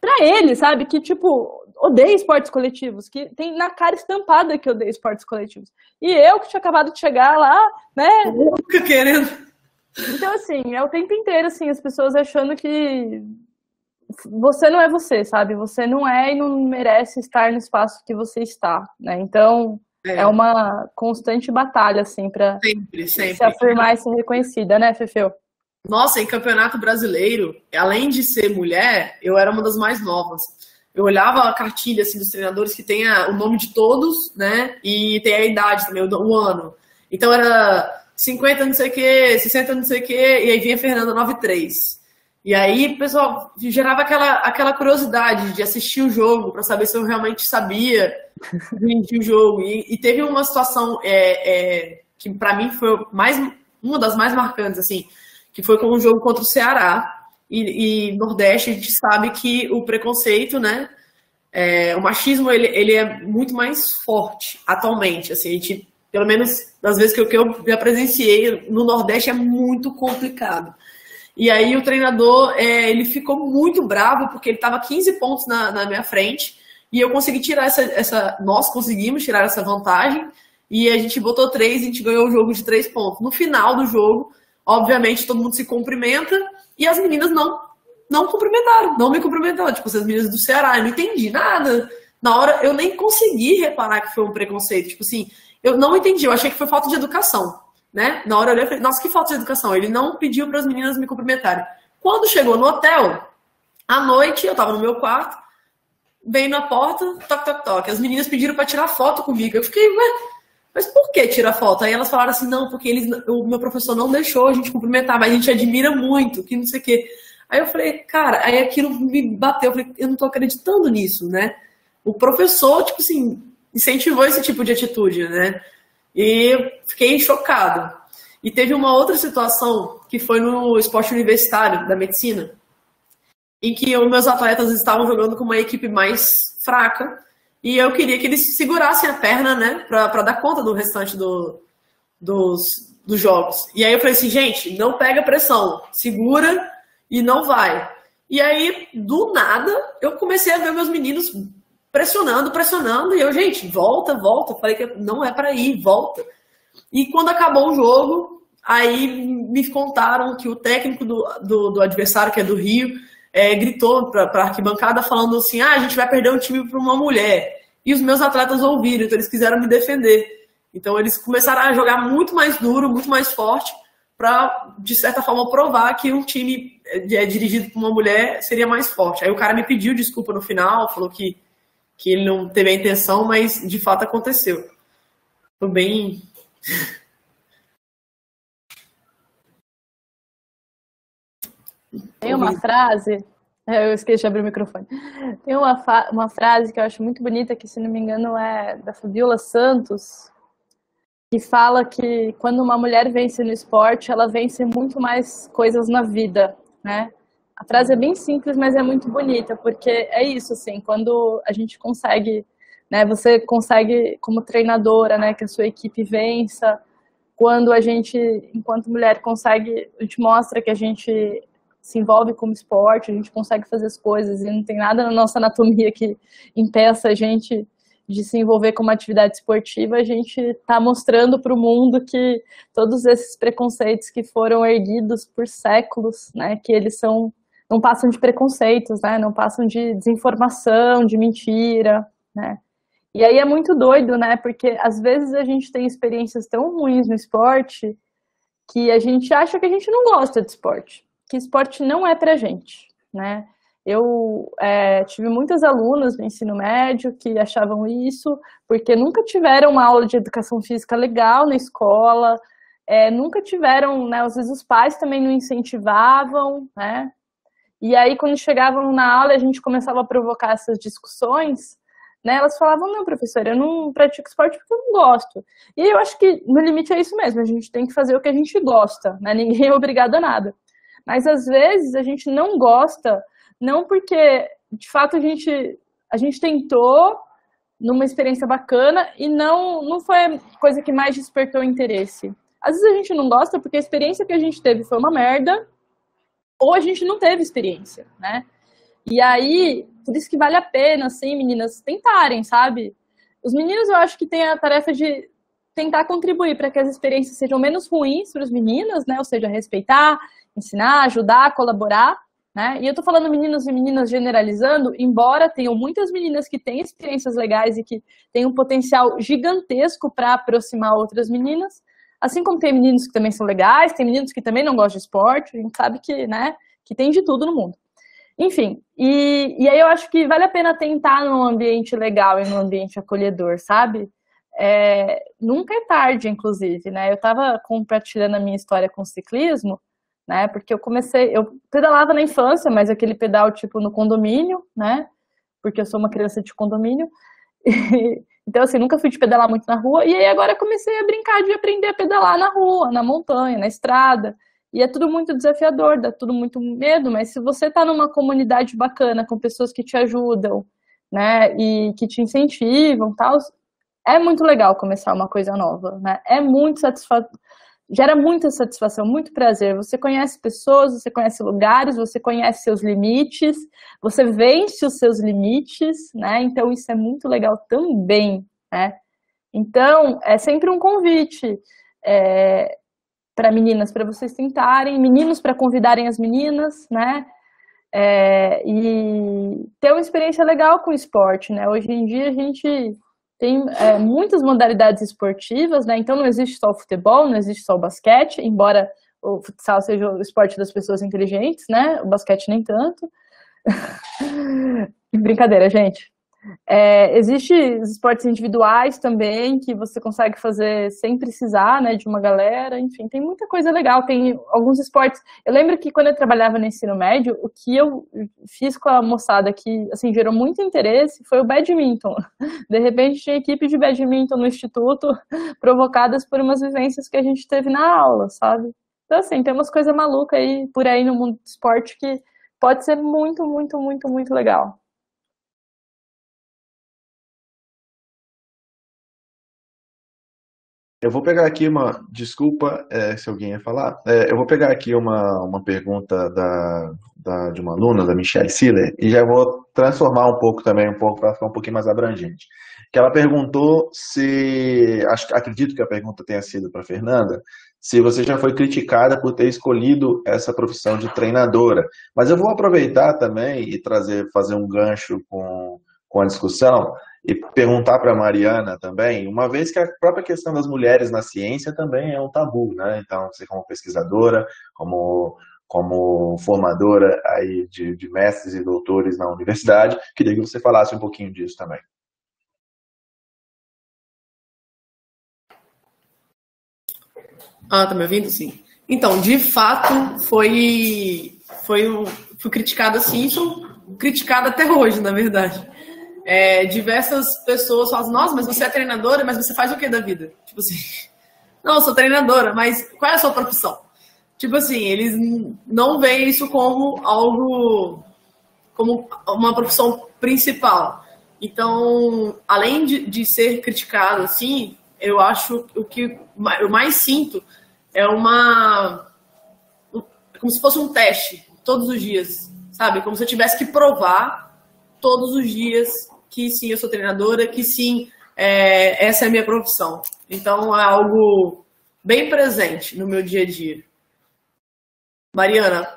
Pra ele, sabe, que tipo, odeia esportes coletivos, que tem na cara estampada que odeia esportes coletivos. E eu que tinha acabado de chegar lá, né? Nunca querendo... Então, assim, é o tempo inteiro, assim, as pessoas achando que você não é você, sabe? Você não é e não merece estar no espaço que você está, né? Então, é uma constante batalha, assim, para se afirmar e ser reconhecida, né, Fefeu? Nossa, em Campeonato Brasileiro, além de ser mulher, eu era uma das mais novas. Eu olhava a cartilha, assim, dos treinadores que tem o nome de todos, né? E tem a idade também, o ano. Então, era 50 não sei o que, 60 não sei o que, e aí vinha a Fernanda 93. E aí o pessoal gerava aquela curiosidade de assistir o jogo, para saber se eu realmente sabia de o jogo. E teve uma situação que para mim foi uma das mais marcantes, assim, que foi com um jogo contra o Ceará. E Nordeste, a gente sabe que o preconceito, né, o machismo, ele é muito mais forte atualmente, assim, a gente Pelo menos das vezes que eu já presenciei, no Nordeste é muito complicado. E aí o treinador, ele ficou muito bravo, porque ele estava 15 pontos na minha frente, e eu consegui tirar nós conseguimos tirar essa vantagem, e a gente botou 3 e a gente ganhou o jogo de 3 pontos. No final do jogo, obviamente, todo mundo se cumprimenta, e as meninas não cumprimentaram, não me cumprimentaram. Tipo, as meninas do Ceará, eu não entendi nada. Na hora, eu nem consegui reparar que foi um preconceito. Tipo assim, eu não entendi, eu achei que foi falta de educação, né? Na hora eu olhei e falei, nossa, que falta de educação. Ele não pediu para as meninas me cumprimentarem. Quando chegou no hotel, à noite, eu tava no meu quarto, veio na porta, toque, toque, toque. As meninas pediram para tirar foto comigo. Eu fiquei, ué, mas por que tirar foto? Aí elas falaram assim, não, porque o meu professor não deixou a gente cumprimentar, mas a gente admira muito, que não sei o quê. Aí eu falei, cara, aí aquilo me bateu, eu falei, eu não tô acreditando nisso, né? O professor, tipo assim, incentivou esse tipo de atitude, né? E eu fiquei chocado. E teve uma outra situação, que foi no esporte universitário da medicina, em que os meus atletas estavam jogando com uma equipe mais fraca, e eu queria que eles segurassem a perna, né, para dar conta do restante dos jogos. E aí eu falei assim, gente, não pega pressão, segura e não vai. E aí, do nada, eu comecei a ver meus meninos pressionando, e eu, gente, volta. Eu falei que não é para ir, volta. E quando acabou o jogo, aí me contaram que o técnico do adversário, que é do Rio, gritou para a arquibancada falando assim, a gente vai perder um time para uma mulher. E os meus atletas ouviram, então eles quiseram me defender. Então eles começaram a jogar muito mais duro, muito mais forte, para, de certa forma, provar que um time dirigido por uma mulher seria mais forte. Aí o cara me pediu desculpa no final, falou que ele não teve a intenção, mas de fato aconteceu. Foi bem... Tem uma frase, eu esqueci de abrir o microfone. Tem uma frase que eu acho muito bonita, que se não me engano é da Fabiola Santos, que fala que quando uma mulher vence no esporte, ela vence muito mais coisas na vida, né? A frase é bem simples, mas é muito bonita, porque é isso, assim, quando a gente consegue, né, você consegue como treinadora, né, que a sua equipe vença, quando a gente, enquanto mulher, consegue, a gente mostra que a gente se envolve com o esporte, a gente consegue fazer as coisas e não tem nada na nossa anatomia que impeça a gente de se envolver com uma atividade esportiva, a gente está mostrando para o mundo que todos esses preconceitos que foram erguidos por séculos, né, que eles não passam de preconceitos, né, não passam de desinformação, de mentira, né. E aí é muito doido, né, porque às vezes a gente tem experiências tão ruins no esporte que a gente acha que a gente não gosta de esporte, que esporte não é pra gente, né? Eu tive muitas alunas no ensino médio que achavam isso, porque nunca tiveram uma aula de educação física legal na escola, nunca tiveram, né, às vezes os pais também não incentivavam, né? E aí quando chegavam na aula a gente começava a provocar essas discussões, né? Elas falavam, não, professora, eu não pratico esporte porque eu não gosto. E eu acho que no limite é isso mesmo, a gente tem que fazer o que a gente gosta, né? Ninguém é obrigado a nada. Mas, às vezes, a gente não gosta, não porque, de fato, a gente tentou numa experiência bacana e não foi a coisa que mais despertou interesse. Às vezes a gente não gosta porque a experiência que a gente teve foi uma merda ou a gente não teve experiência, né? E aí, por isso que vale a pena, assim, meninas, tentarem, sabe? Os meninos, eu acho que têm a tarefa de tentar contribuir para que as experiências sejam menos ruins para os meninos, né? Ou seja, respeitar, ensinar, ajudar, colaborar, né? E eu tô falando meninos e meninas generalizando, embora tenham muitas meninas que têm experiências legais e que têm um potencial gigantesco para aproximar outras meninas, assim como tem meninos que também são legais, tem meninos que também não gostam de esporte, a gente sabe que, né, que tem de tudo no mundo. Enfim, e aí eu acho que vale a pena tentar num ambiente legal e num ambiente acolhedor, sabe? Nunca é tarde, inclusive, né? Eu estava compartilhando a minha história com o ciclismo, né? Porque eu pedalava na infância, mas aquele pedal tipo no condomínio, né? Porque eu sou uma criança de condomínio. Então, assim, nunca fui de pedalar muito na rua. E aí agora comecei a brincar de aprender a pedalar na rua, na montanha, na estrada. E é tudo muito desafiador, dá tudo muito medo, mas se você tá numa comunidade bacana, com pessoas que te ajudam, né? E que te incentivam, tal, é muito legal começar uma coisa nova, né? É muito gera muita satisfação, muito prazer. Você conhece pessoas, você conhece lugares, você conhece seus limites, você vence os seus limites, né? Então isso é muito legal também, né? Então é sempre um convite para meninas, para vocês tentarem, meninos para convidarem as meninas, né? E ter uma experiência legal com o esporte, né? Hoje em dia a gente tem muitas modalidades esportivas, né? Então não existe só o futebol, não existe só o basquete, embora o futsal seja o esporte das pessoas inteligentes, né? O basquete nem tanto. Brincadeira, gente. Existem esportes individuais também que você consegue fazer sem precisar, né, de uma galera. Enfim, tem muita coisa legal. Tem alguns esportes. Eu lembro que quando eu trabalhava no ensino médio, o que eu fiz com a moçada que assim gerou muito interesse foi o badminton. De repente tinha equipe de badminton no instituto provocadas por umas vivências que a gente teve na aula, sabe? Então assim, tem umas coisas malucas aí por aí no mundo do esporte que pode ser muito, muito, muito, muito legal. Eu vou pegar aqui desculpa se alguém ia falar, eu vou pegar aqui uma pergunta de uma aluna, da Michelle Siller, e já vou transformar um pouco também, para ficar um pouquinho mais abrangente. Que ela perguntou acredito que a pergunta tenha sido para Fernanda, se você já foi criticada por ter escolhido essa profissão de treinadora. Mas eu vou aproveitar também e fazer um gancho com a discussão, e perguntar para a Mariana também, uma vez que a própria questão das mulheres na ciência também é um tabu, né? Então, você como pesquisadora, como formadora aí de mestres e doutores na universidade, queria que você falasse um pouquinho disso também. Tá me ouvindo? Sim. Então, de fato, fui criticada assim, sou criticada até hoje, na verdade. Diversas pessoas falam, nossa, mas você é treinadora, mas você faz o que da vida? Tipo assim, não, eu sou treinadora, mas qual é a sua profissão? Tipo assim, eles não veem isso como como uma profissão principal. Então, além de ser criticado assim, eu acho o que eu mais sinto é como se fosse um teste todos os dias, sabe? Como se eu tivesse que provar todos os dias que sim, eu sou treinadora, que sim, essa é a minha profissão. Então, é algo bem presente no meu dia a dia. Mariana?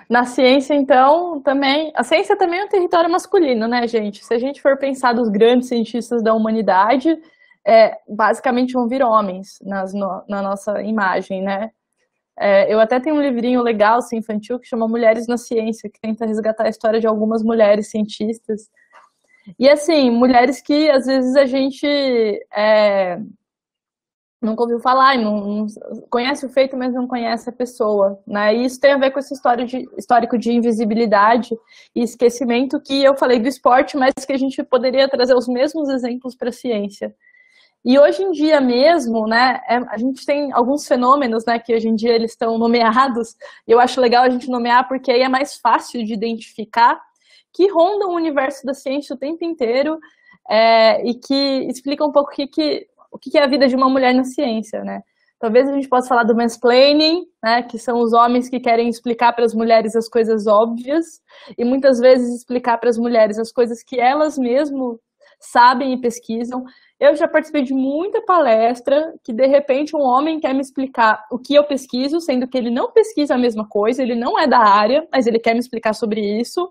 Na ciência, então, também... A ciência também é um território masculino, né, gente? Se a gente for pensar dos grandes cientistas da humanidade, basicamente vão vir homens na nossa imagem, né? Eu até tenho um livrinho legal, assim, infantil, que chama Mulheres na Ciência, que tenta resgatar a história de algumas mulheres cientistas. E, assim, mulheres que, às vezes, a gente nunca ouviu falar, não conhece o feito, mas não conhece a pessoa, né? E isso tem a ver com esse histórico de invisibilidade e esquecimento que eu falei do esporte, mas que a gente poderia trazer os mesmos exemplos para a ciência. E hoje em dia mesmo, né, a gente tem alguns fenômenos, né, que hoje em dia eles estão nomeados, e eu acho legal a gente nomear porque aí é mais fácil de identificar, que rondam o universo da ciência o tempo inteiro e que explicam um pouco o que é a vida de uma mulher na ciência, né. Talvez a gente possa falar do mansplaining, né, que são os homens que querem explicar para as mulheres as coisas óbvias, e muitas vezes explicar para as mulheres as coisas que elas mesmas sabem e pesquisam. Eu já participei de muita palestra que, de repente, um homem quer me explicar o que eu pesquiso, sendo que ele não pesquisa a mesma coisa, ele não é da área, mas ele quer me explicar sobre isso.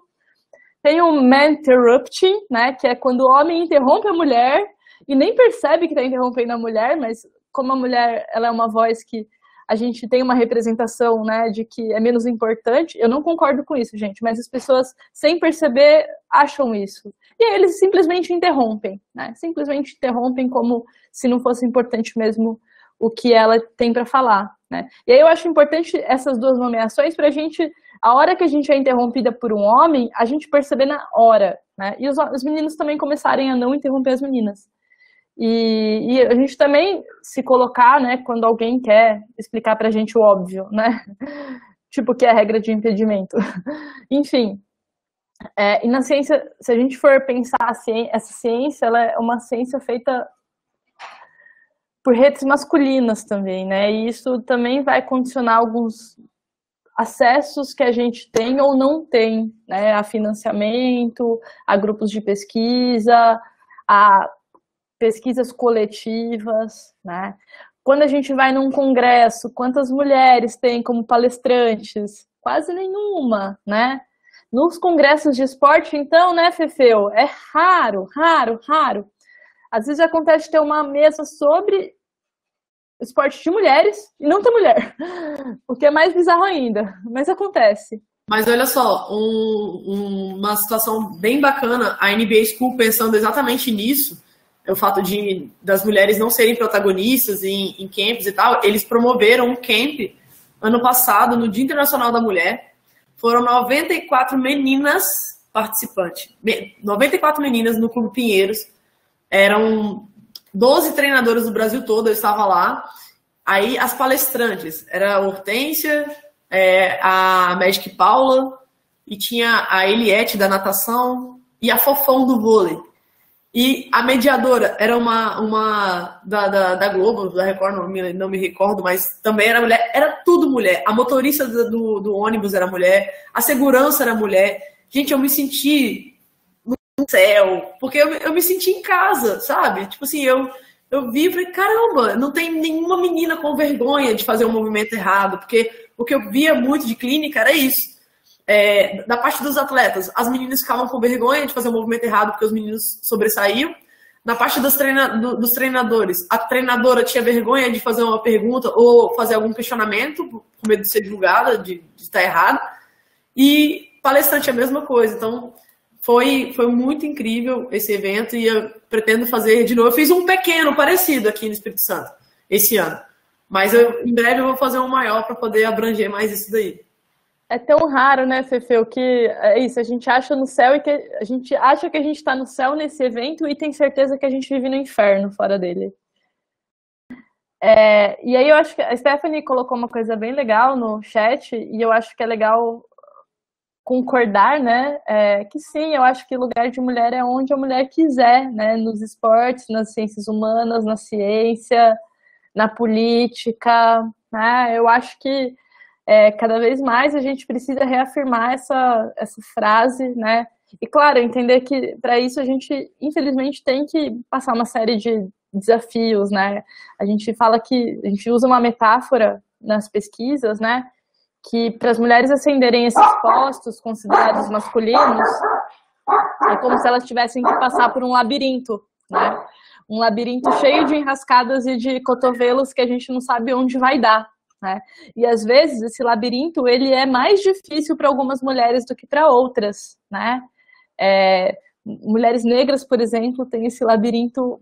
Tem o man-interrupting, né, que é quando o homem interrompe a mulher e nem percebe que está interrompendo a mulher, mas como a mulher ela é uma voz que a gente tem uma representação, né, de que é menos importante, eu não concordo com isso, gente, mas as pessoas, sem perceber, acham isso. E aí eles simplesmente interrompem, né? Simplesmente interrompem como se não fosse importante mesmo o que ela tem para falar, né? E aí eu acho importante essas duas nomeações para a gente, a hora que a gente é interrompida por um homem, a gente perceber na hora, né? E os meninos também começarem a não interromper as meninas. E a gente também se colocar, né, quando alguém quer explicar pra gente o óbvio, né? Tipo, que é a regra de impedimento. Enfim, E na ciência, se a gente for pensar essa ciência, ela é uma ciência feita por redes masculinas também, né? E isso também vai condicionar alguns acessos que a gente tem ou não tem, né? A financiamento, a grupos de pesquisa, a pesquisas coletivas, né? Quando a gente vai num congresso, quantas mulheres tem como palestrantes? Quase nenhuma, né? Nos congressos de esporte, então, né, Fefeu? É raro, raro, raro. Às vezes acontece ter uma mesa sobre esporte de mulheres e não ter mulher, o que é mais bizarro ainda, mas acontece. Mas olha só, uma situação bem bacana, a NBA School pensando exatamente nisso, o fato das mulheres não serem protagonistas em camps e tal, eles promoveram um camp ano passado, no Dia Internacional da Mulher, foram 94 meninas participantes, 94 meninas no Clube Pinheiros, eram 12 treinadoras do Brasil todo, eu estava lá. Aí as palestrantes, era a Hortência, a Magic Paula, e tinha a Eliette da natação e a Fofão do vôlei. E a mediadora era uma da Globo, da Record, não me recordo, mas também era mulher, era tudo mulher. A motorista do ônibus era mulher, a segurança era mulher. Gente, eu me senti no céu, porque eu me senti em casa, sabe? Tipo assim, eu vi e falei, caramba, não tem nenhuma menina com vergonha de fazer um movimento errado, porque o que eu via muito de clínica era isso. Da parte dos atletas, as meninas ficavam com vergonha de fazer um movimento errado porque os meninos sobressaíam. Na parte dos treinadores, a treinadora tinha vergonha de fazer uma pergunta ou fazer algum questionamento, com medo de ser julgada, de estar errado. E palestrante é a mesma coisa. Então, foi muito incrível esse evento e eu pretendo fazer de novo. Eu fiz um pequeno, parecido aqui no Espírito Santo, esse ano. Mas em breve eu vou fazer um maior para poder abranger mais isso daí. É tão raro, né, Fefeu, que é isso, a gente acha no céu e que a gente acha que a gente está no céu nesse evento e tem certeza que a gente vive no inferno fora dele. E aí eu acho que a Stephanie colocou uma coisa bem legal no chat e eu acho que é legal concordar, né, que sim, eu acho que lugar de mulher é onde a mulher quiser, né, nos esportes, nas ciências humanas, na ciência, na política, né, eu acho que cada vez mais a gente precisa reafirmar essa frase, né? E, claro, entender que para isso a gente, infelizmente, tem que passar uma série de desafios, né? A gente fala que a gente usa uma metáfora nas pesquisas, né? Que para as mulheres ascenderem esses postos considerados masculinos, é como se elas tivessem que passar por um labirinto, né? Um labirinto cheio de enrascadas e de cotovelos que a gente não sabe onde vai dar. Né? E às vezes esse labirinto ele é mais difícil para algumas mulheres do que para outras, né? Mulheres negras, por exemplo, têm esse labirinto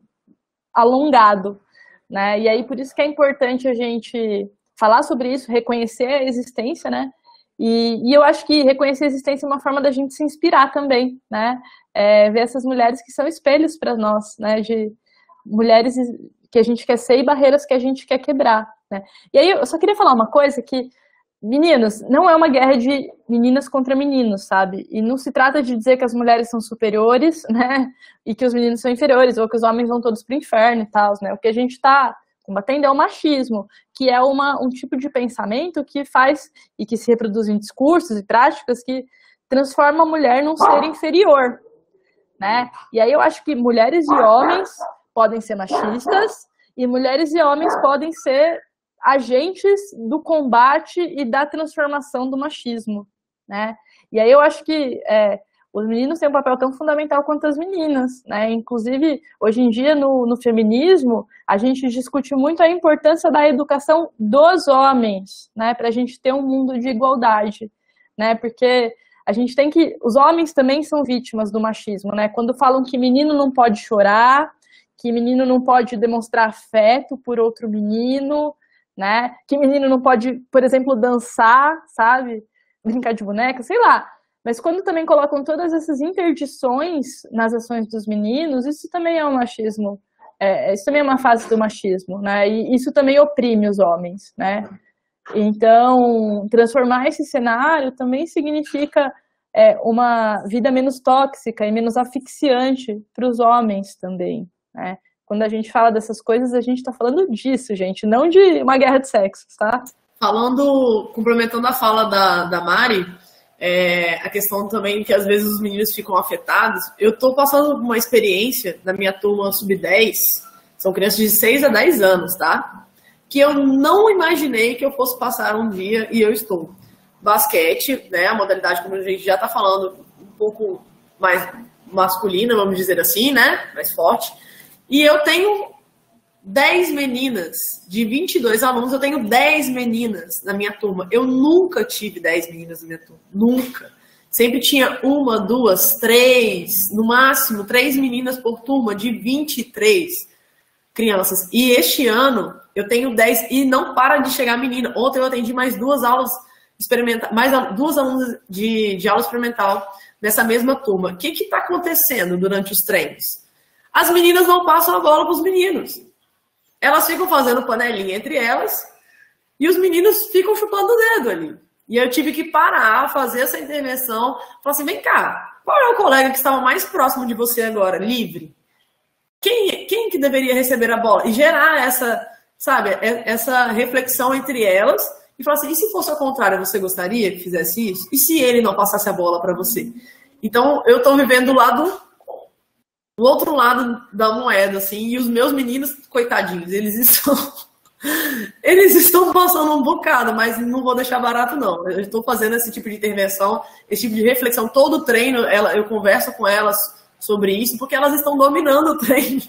alongado, né? E aí por isso que é importante a gente falar sobre isso, reconhecer a existência, né? E eu acho que reconhecer a existência é uma forma da gente se inspirar também, né? Ver essas mulheres que são espelhos para nós, né? De mulheres que a gente quer ser e barreiras que a gente quer quebrar. Né? E aí eu só queria falar uma coisa que, meninos, não é uma guerra de meninas contra meninos, sabe? E não se trata de dizer que as mulheres são superiores, né? E que os meninos são inferiores, ou que os homens vão todos pro inferno e tal, né? O que a gente está combatendo é o machismo, que é um tipo de pensamento que faz, e que se reproduz em discursos e práticas, que transforma a mulher num ser inferior, né? E aí eu acho que mulheres e homens podem ser machistas, e mulheres e homens podem ser agentes do combate e da transformação do machismo, né? E aí eu acho que os meninos têm um papel tão fundamental quanto as meninas, né? Inclusive, hoje em dia, no feminismo, a gente discute muito a importância da educação dos homens, né? Para a gente ter um mundo de igualdade, né? Porque a gente tem que... Os homens também são vítimas do machismo, né? Quando falam que menino não pode chorar, que menino não pode demonstrar afeto por outro menino, né? Que menino não pode, por exemplo, dançar, sabe? Brincar de boneca, sei lá. Mas quando também colocam todas essas interdições nas ações dos meninos, isso também é um machismo. Isso também é uma fase do machismo, né? E isso também oprime os homens, né? Então, transformar esse cenário também significa uma vida menos tóxica e menos asfixiante para os homens também, né? Quando a gente fala dessas coisas, a gente está falando disso, gente, não de uma guerra de sexos, tá? Complementando a fala da Mari, a questão também que às vezes os meninos ficam afetados. Eu estou passando por uma experiência na minha turma sub-10, são crianças de 6 a 10 anos, tá? Que eu não imaginei que eu fosse passar um dia e eu estou. Basquete, né, a modalidade, como a gente já está falando, um pouco mais masculina, vamos dizer assim, né, mais forte. E eu tenho 10 meninas, de 22 alunos, eu tenho 10 meninas na minha turma. Eu nunca tive 10 meninas na minha turma, nunca. Sempre tinha 1, 2, 3, no máximo 3 meninas por turma, de 23 crianças. E este ano eu tenho 10 e não para de chegar menina. Ontem eu atendi mais 2 aulas experimentais, mais 2 alunos de aula experimental nessa mesma turma. O que está acontecendo durante os treinos? As meninas não passam a bola para os meninos. Elas ficam fazendo panelinha entre elas e os meninos ficam chupando o dedo ali. E eu tive que parar, fazer essa intervenção. Falar assim, vem cá, qual é o colega que estava mais próximo de você agora, livre? Quem que deveria receber a bola? E gerar essa, sabe, essa reflexão entre elas e falar assim, e se fosse ao contrário, você gostaria que fizesse isso? E se ele não passasse a bola para você? Então, eu estou vivendo o outro lado da moeda, assim, e os meus meninos, coitadinhos, eles estão passando um bocado, mas não vou deixar barato, não. Eu estou fazendo esse tipo de intervenção, esse tipo de reflexão. Todo treino, eu converso com elas sobre isso, porque elas estão dominando o treino.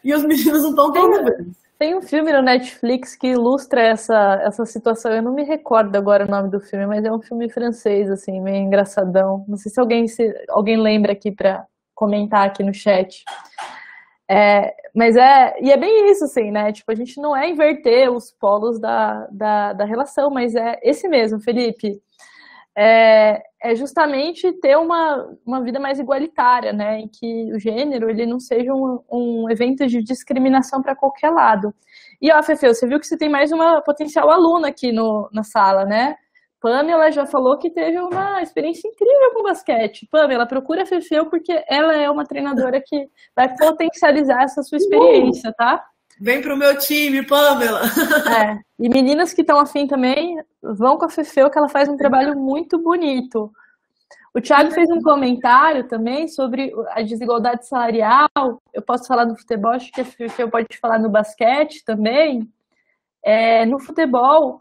E os meninos não estão dominando. Tem um filme no Netflix que ilustra essa situação. Eu não me recordo agora o nome do filme, mas é um filme francês, assim, meio engraçadão. Não sei se alguém lembra aqui para comentar aqui no chat. E é bem isso, assim, né? Tipo, a gente não é inverter os polos da relação, mas é esse mesmo, Felipe. É justamente ter uma vida mais igualitária, né? Em que o gênero ele não seja um evento de discriminação para qualquer lado. E, ó, Fefe, você viu que você tem mais uma potencial aluna aqui na sala, né? Pamela já falou que teve uma experiência incrível com basquete. Pamela, procura a Fefeu porque ela é uma treinadora que vai potencializar essa sua experiência, tá? Vem pro meu time, Pamela! E meninas que estão afim também, vão com a Fefeu que ela faz um trabalho muito bonito. O Thiago fez um comentário também sobre a desigualdade salarial. Eu posso falar do futebol, acho que a Fefeu pode falar no basquete também. No futebol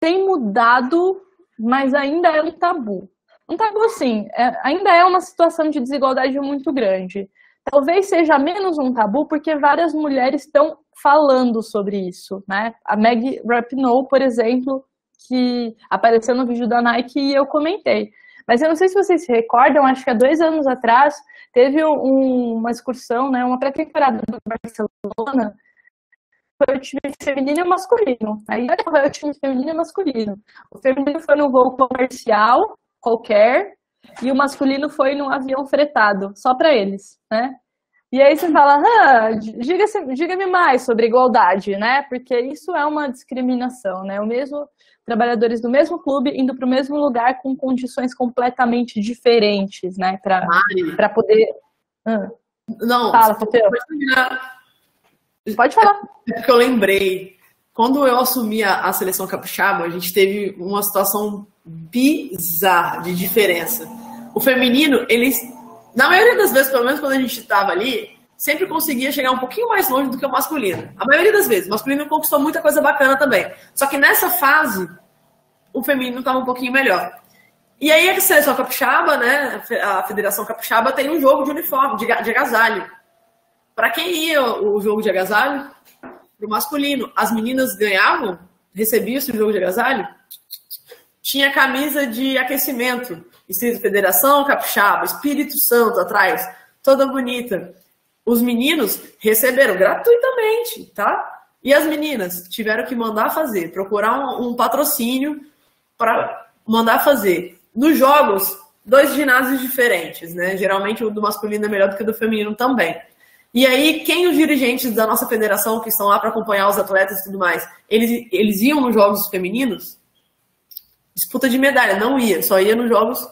tem mudado, mas ainda é um tabu. Um tabu, assim, ainda é uma situação de desigualdade muito grande. Talvez seja menos um tabu, porque várias mulheres estão falando sobre isso, né? A Meg Rapinoe, por exemplo, que apareceu no vídeo da Nike e eu comentei. Mas eu não sei se vocês se recordam, acho que há 2 anos atrás, teve uma excursão, né, uma pré-temporada do Barcelona, foi o time feminino e o masculino. Aí foi o time feminino e masculino. O feminino foi num voo comercial qualquer e o masculino foi num avião fretado, só para eles, né? E aí você fala, diga-me mais sobre igualdade, né? Porque isso é uma discriminação, né? Trabalhadores do mesmo clube indo para o mesmo lugar com condições completamente diferentes, né? Para poder... Não, fala, Fefeu. Pode falar. É porque eu lembrei, quando eu assumi a seleção capixaba, a gente teve uma situação bizarra de diferença. O feminino, eles, na maioria das vezes, pelo menos quando a gente estava ali, sempre conseguia chegar um pouquinho mais longe do que o masculino. A maioria das vezes. O masculino conquistou muita coisa bacana também. Só que nessa fase, o feminino estava um pouquinho melhor. E aí a seleção capixaba, né, a Federação Capixaba tem um jogo de uniforme, de agasalho. Para quem ia o jogo de agasalho? Para o masculino. As meninas ganhavam? Recebiam esse jogo de agasalho? Tinha camisa de aquecimento. Escrito Federação Capixaba, Espírito Santo atrás. Toda bonita. Os meninos receberam gratuitamente, tá? E as meninas tiveram que mandar fazer. Procurar um patrocínio para mandar fazer. Nos jogos, 2 ginásios diferentes, né? Geralmente o do masculino é melhor do que o do feminino também. E aí, quem os dirigentes da nossa federação, que estão lá para acompanhar os atletas e tudo mais, eles iam nos jogos femininos? Disputa de medalha, não ia, só ia nos jogos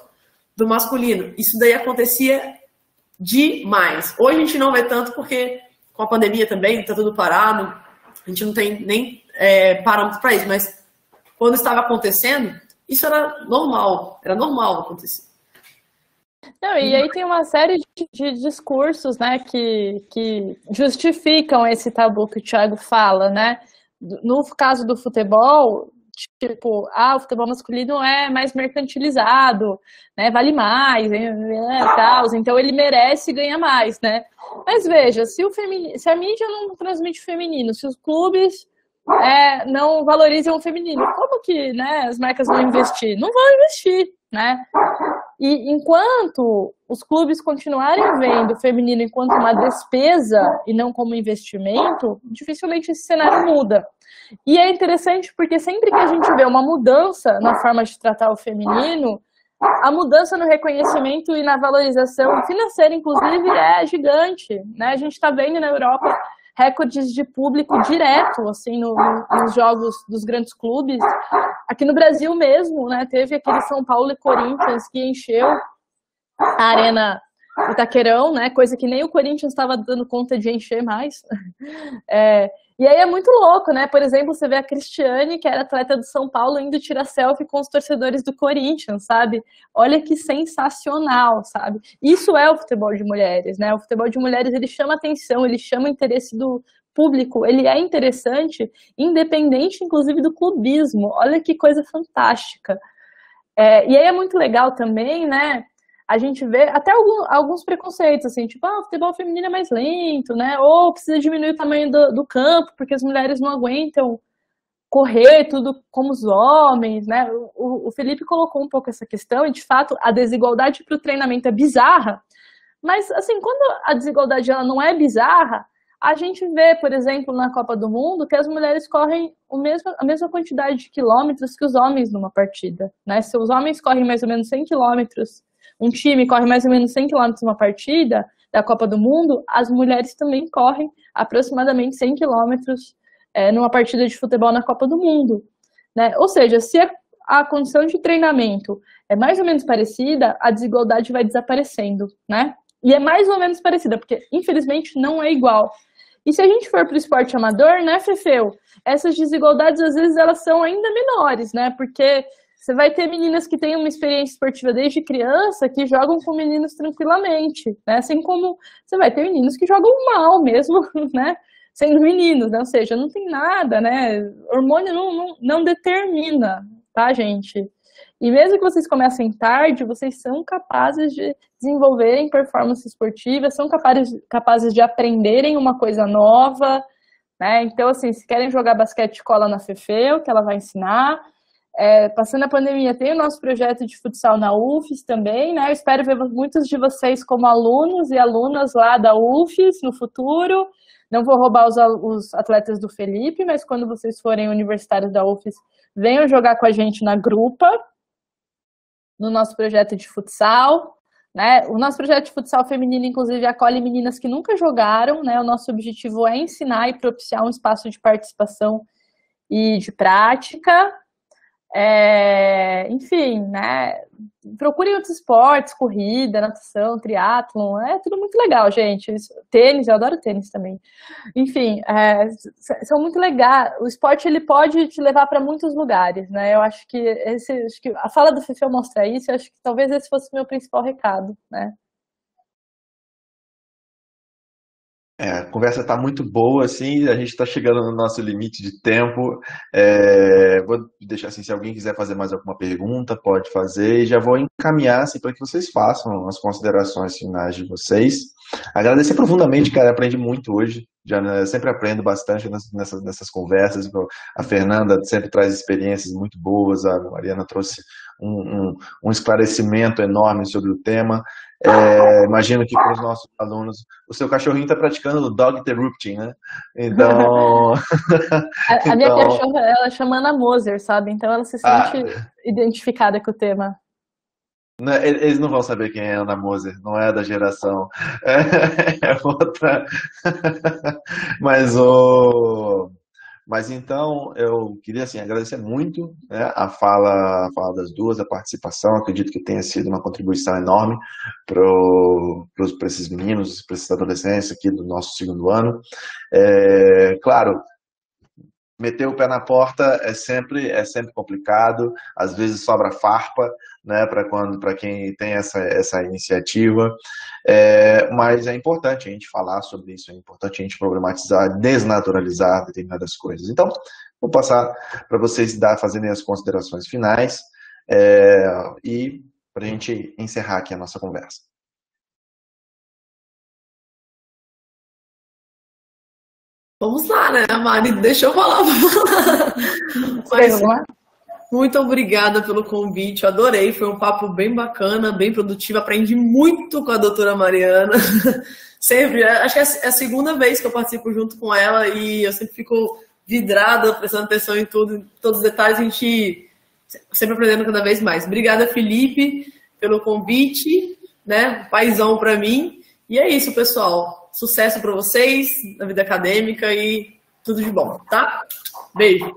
do masculino. Isso daí acontecia demais. Hoje a gente não vê tanto porque com a pandemia também está tudo parado, a gente não tem nem parâmetro para isso, mas quando estava acontecendo, isso era normal acontecer. Não, e aí tem uma série de discursos, né, que justificam esse tabu que o Thiago fala, né? No caso do futebol, tipo, o futebol masculino é mais mercantilizado, né? Vale mais, tal, então ele merece ganhar mais, né? Mas veja, se a mídia não transmite o feminino, se os clubes não valorizam o feminino, como que, né, as marcas vão investir? Não vão investir, né? E enquanto os clubes continuarem vendo o feminino enquanto uma despesa e não como investimento, dificilmente esse cenário muda. E é interessante porque sempre que a gente vê uma mudança na forma de tratar o feminino, a mudança no reconhecimento e na valorização financeira, inclusive, é gigante, né? A gente está vendo na Europa recordes de público direto, assim, nos jogos dos grandes clubes. Aqui no Brasil mesmo, né, teve aquele São Paulo e Corinthians que encheu a Arena Itaquerão, né, coisa que nem o Corinthians estava dando conta de encher mais. E aí é muito louco, né? Por exemplo, você vê a Cristiane, que era atleta do São Paulo, indo tirar selfie com os torcedores do Corinthians, sabe? Olha que sensacional, sabe? Isso é o futebol de mulheres, né? O futebol de mulheres, ele chama atenção, ele chama o interesse do público, ele é interessante, independente, inclusive, do clubismo. Olha que coisa fantástica. E aí é muito legal também, né? A gente vê até alguns preconceitos, assim, tipo, o futebol feminino é mais lento, né? Ou precisa diminuir o tamanho do campo, porque as mulheres não aguentam correr tudo como os homens, né? O Felipe colocou um pouco essa questão, e de fato a desigualdade para o treinamento é bizarra, mas assim, quando a desigualdade ela não é bizarra, a gente vê, por exemplo, na Copa do Mundo, que as mulheres correm a mesma quantidade de quilômetros que os homens numa partida, né? Se os homens correm mais ou menos 100 quilômetros, um time corre mais ou menos 100 quilômetros numa partida da Copa do Mundo, as mulheres também correm aproximadamente 100 quilômetros numa partida de futebol na Copa do Mundo, né? Ou seja, se a condição de treinamento é mais ou menos parecida, a desigualdade vai desaparecendo, né? E é mais ou menos parecida, porque infelizmente não é igual. E se a gente for para o esporte amador, né, Fefeu? Essas desigualdades, às vezes, elas são ainda menores, né? Porque você vai ter meninas que têm uma experiência esportiva desde criança que jogam com meninos tranquilamente, né? Assim como você vai ter meninos que jogam mal mesmo, né? Sendo meninos, né? Ou seja, não tem nada, né? Hormônio não determina, tá, gente? E mesmo que vocês comecem tarde, vocês são capazes de desenvolverem performance esportiva, são capazes de aprenderem uma coisa nova, né? Então, assim, se querem jogar basquete, cola na Fefeu, que ela vai ensinar. Passando a pandemia, tem o nosso projeto de futsal na UFES também, né? Eu espero ver muitos de vocês como alunos e alunas lá da UFES no futuro. Não vou roubar os atletas do Felipe, mas quando vocês forem universitários da UFES, venham jogar com a gente na grupa, no nosso projeto de futsal, né? O nosso projeto de futsal feminino, inclusive, acolhe meninas que nunca jogaram, né? O nosso objetivo é ensinar e propiciar um espaço de participação e de prática. Enfim, né? Procurem outros esportes, corrida, natação, triatlon, é tudo muito legal, gente. Tênis, eu adoro tênis também. Enfim, são muito legais. O esporte ele pode te levar para muitos lugares, né? Eu acho que a fala do Fefeu mostra isso. Eu acho que talvez esse fosse o meu principal recado, né? A conversa está muito boa, assim, a gente está chegando no nosso limite de tempo. Vou deixar assim, se alguém quiser fazer mais alguma pergunta, pode fazer, e já vou encaminhar assim, para que vocês façam as considerações finais de vocês. Agradecer profundamente, cara, aprendi muito hoje, sempre aprendo bastante nessas conversas. A Fernanda sempre traz experiências muito boas, a Mariana trouxe um esclarecimento enorme sobre o tema. Imagino que para os nossos alunos, o seu cachorrinho está praticando o dog interrupting, né? Então... a minha cachorra, ela chama Ana Moser, sabe? Então ela se sente identificada com o tema. Eles não vão saber quem é Ana Moser, não é da geração. É outra. Mas Mas então, eu queria assim, agradecer muito, né, a fala das duas, a participação. Acredito que tenha sido uma contribuição enorme para esses meninos, para esses adolescentes aqui do nosso segundo ano. Claro, meter o pé na porta é sempre complicado, às vezes sobra farpa, né, para quem tem essa iniciativa, mas é importante a gente falar sobre isso, é importante a gente problematizar, desnaturalizar determinadas coisas. Então, vou passar para vocês fazerem as considerações finais e para a gente encerrar aqui a nossa conversa. Vamos lá, né, Mari? Deixa eu falar. Mas, muito obrigada pelo convite, eu adorei, foi um papo bem bacana, bem produtivo, aprendi muito com a doutora Mariana, sempre, acho que é a segunda vez que eu participo junto com ela e eu sempre fico vidrada, prestando atenção em tudo, em todos os detalhes, a gente sempre aprendendo cada vez mais. Obrigada, Felipe, pelo convite, né, paizão para mim, e é isso, pessoal. Sucesso para vocês na vida acadêmica e tudo de bom, tá? Beijo.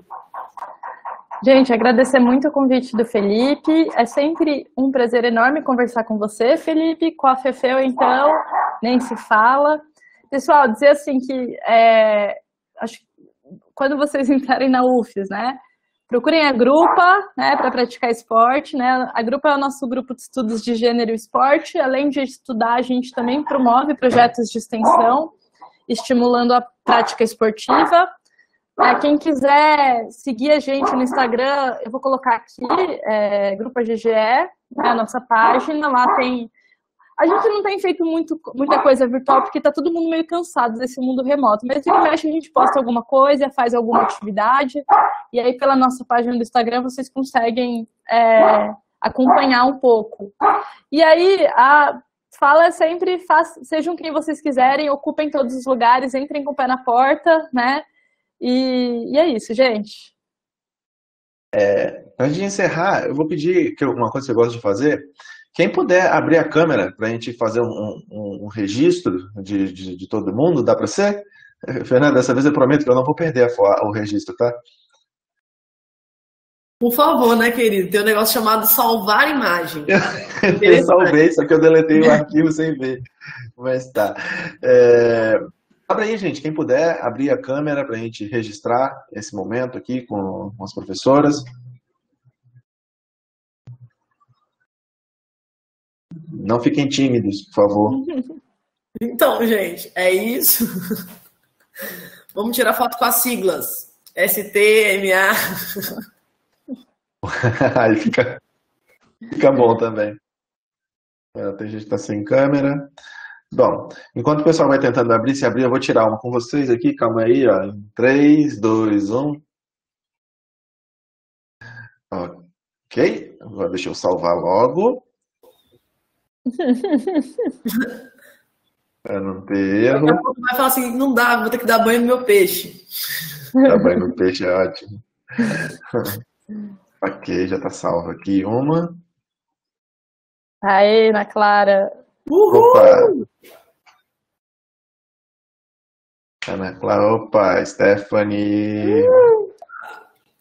Gente, agradecer muito o convite do Felipe. É sempre um prazer enorme conversar com você, Felipe. Com a Fefeu, então, nem se fala. Pessoal, dizer assim que acho que quando vocês entrarem na UFES, né? Procurem a Grupa, né, para praticar esporte, né? A Grupa é o nosso grupo de estudos de gênero e esporte. Além de estudar, a gente também promove projetos de extensão, estimulando a prática esportiva. Quem quiser seguir a gente no Instagram, eu vou colocar aqui, Grupo GGE, né, a nossa página. Lá tem... A gente não tem feito muita coisa virtual, porque está todo mundo meio cansado desse mundo remoto. Mas vira e mexe, a gente posta alguma coisa, faz alguma atividade. E aí, pela nossa página do Instagram, vocês conseguem acompanhar um pouco. E aí, a fala é sempre, sejam quem vocês quiserem, ocupem todos os lugares, entrem com o pé na porta, né? E é isso, gente. Antes de encerrar, eu vou pedir uma coisa que você gosta de fazer. Quem puder abrir a câmera para a gente fazer um registro de todo mundo, dá para ser? Fernanda, dessa vez eu prometo que eu não vou perder o registro, tá? Por favor, né, querido? Tem um negócio chamado salvar imagem. Eu salvei, só que eu deletei o arquivo sem ver. Mas tá. Abre aí, gente. Quem puder abrir a câmera para a gente registrar esse momento aqui com as professoras. Não fiquem tímidos, por favor. Então, gente, é isso. Vamos tirar foto com as siglas. STMA. Aí fica bom também. Tem gente que tá sem câmera. Bom, enquanto o pessoal vai tentando abrir, eu vou tirar uma com vocês aqui. Calma aí, ó. Em 3, 2, 1. Ok. Agora deixa eu salvar logo. Para não ter erro. Vai falar assim, não dá, vou ter que dar banho no meu peixe. Dar banho no peixe é ótimo. Ok, já tá salvo aqui uma. Aê, Ana Clara. Uhul! Opa! Ana Clara, opa, Stephanie.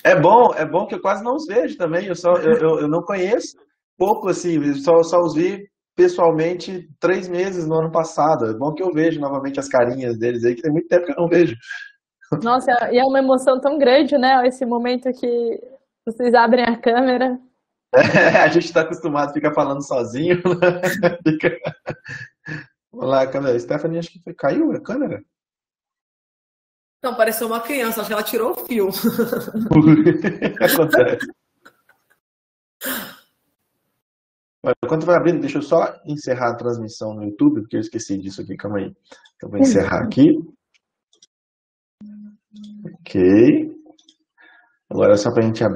É bom que eu quase não os vejo também. Eu não conheço pouco assim, só os vi pessoalmente 3 meses no ano passado. É bom que eu vejo novamente as carinhas deles aí, que tem muito tempo que eu não vejo. Nossa, e é uma emoção tão grande, né? Esse momento que vocês abrem a câmera. A gente está acostumado a ficar falando sozinho. Né? Vamos lá, a câmera. Stephanie, acho que caiu a câmera. Não, pareceu uma criança, acho que ela tirou o fio. Acontece. Enquanto vai abrindo, deixa eu só encerrar a transmissão no YouTube, porque eu esqueci disso aqui, calma aí. Eu vou encerrar aqui. Ok. Agora é só para a gente abrir.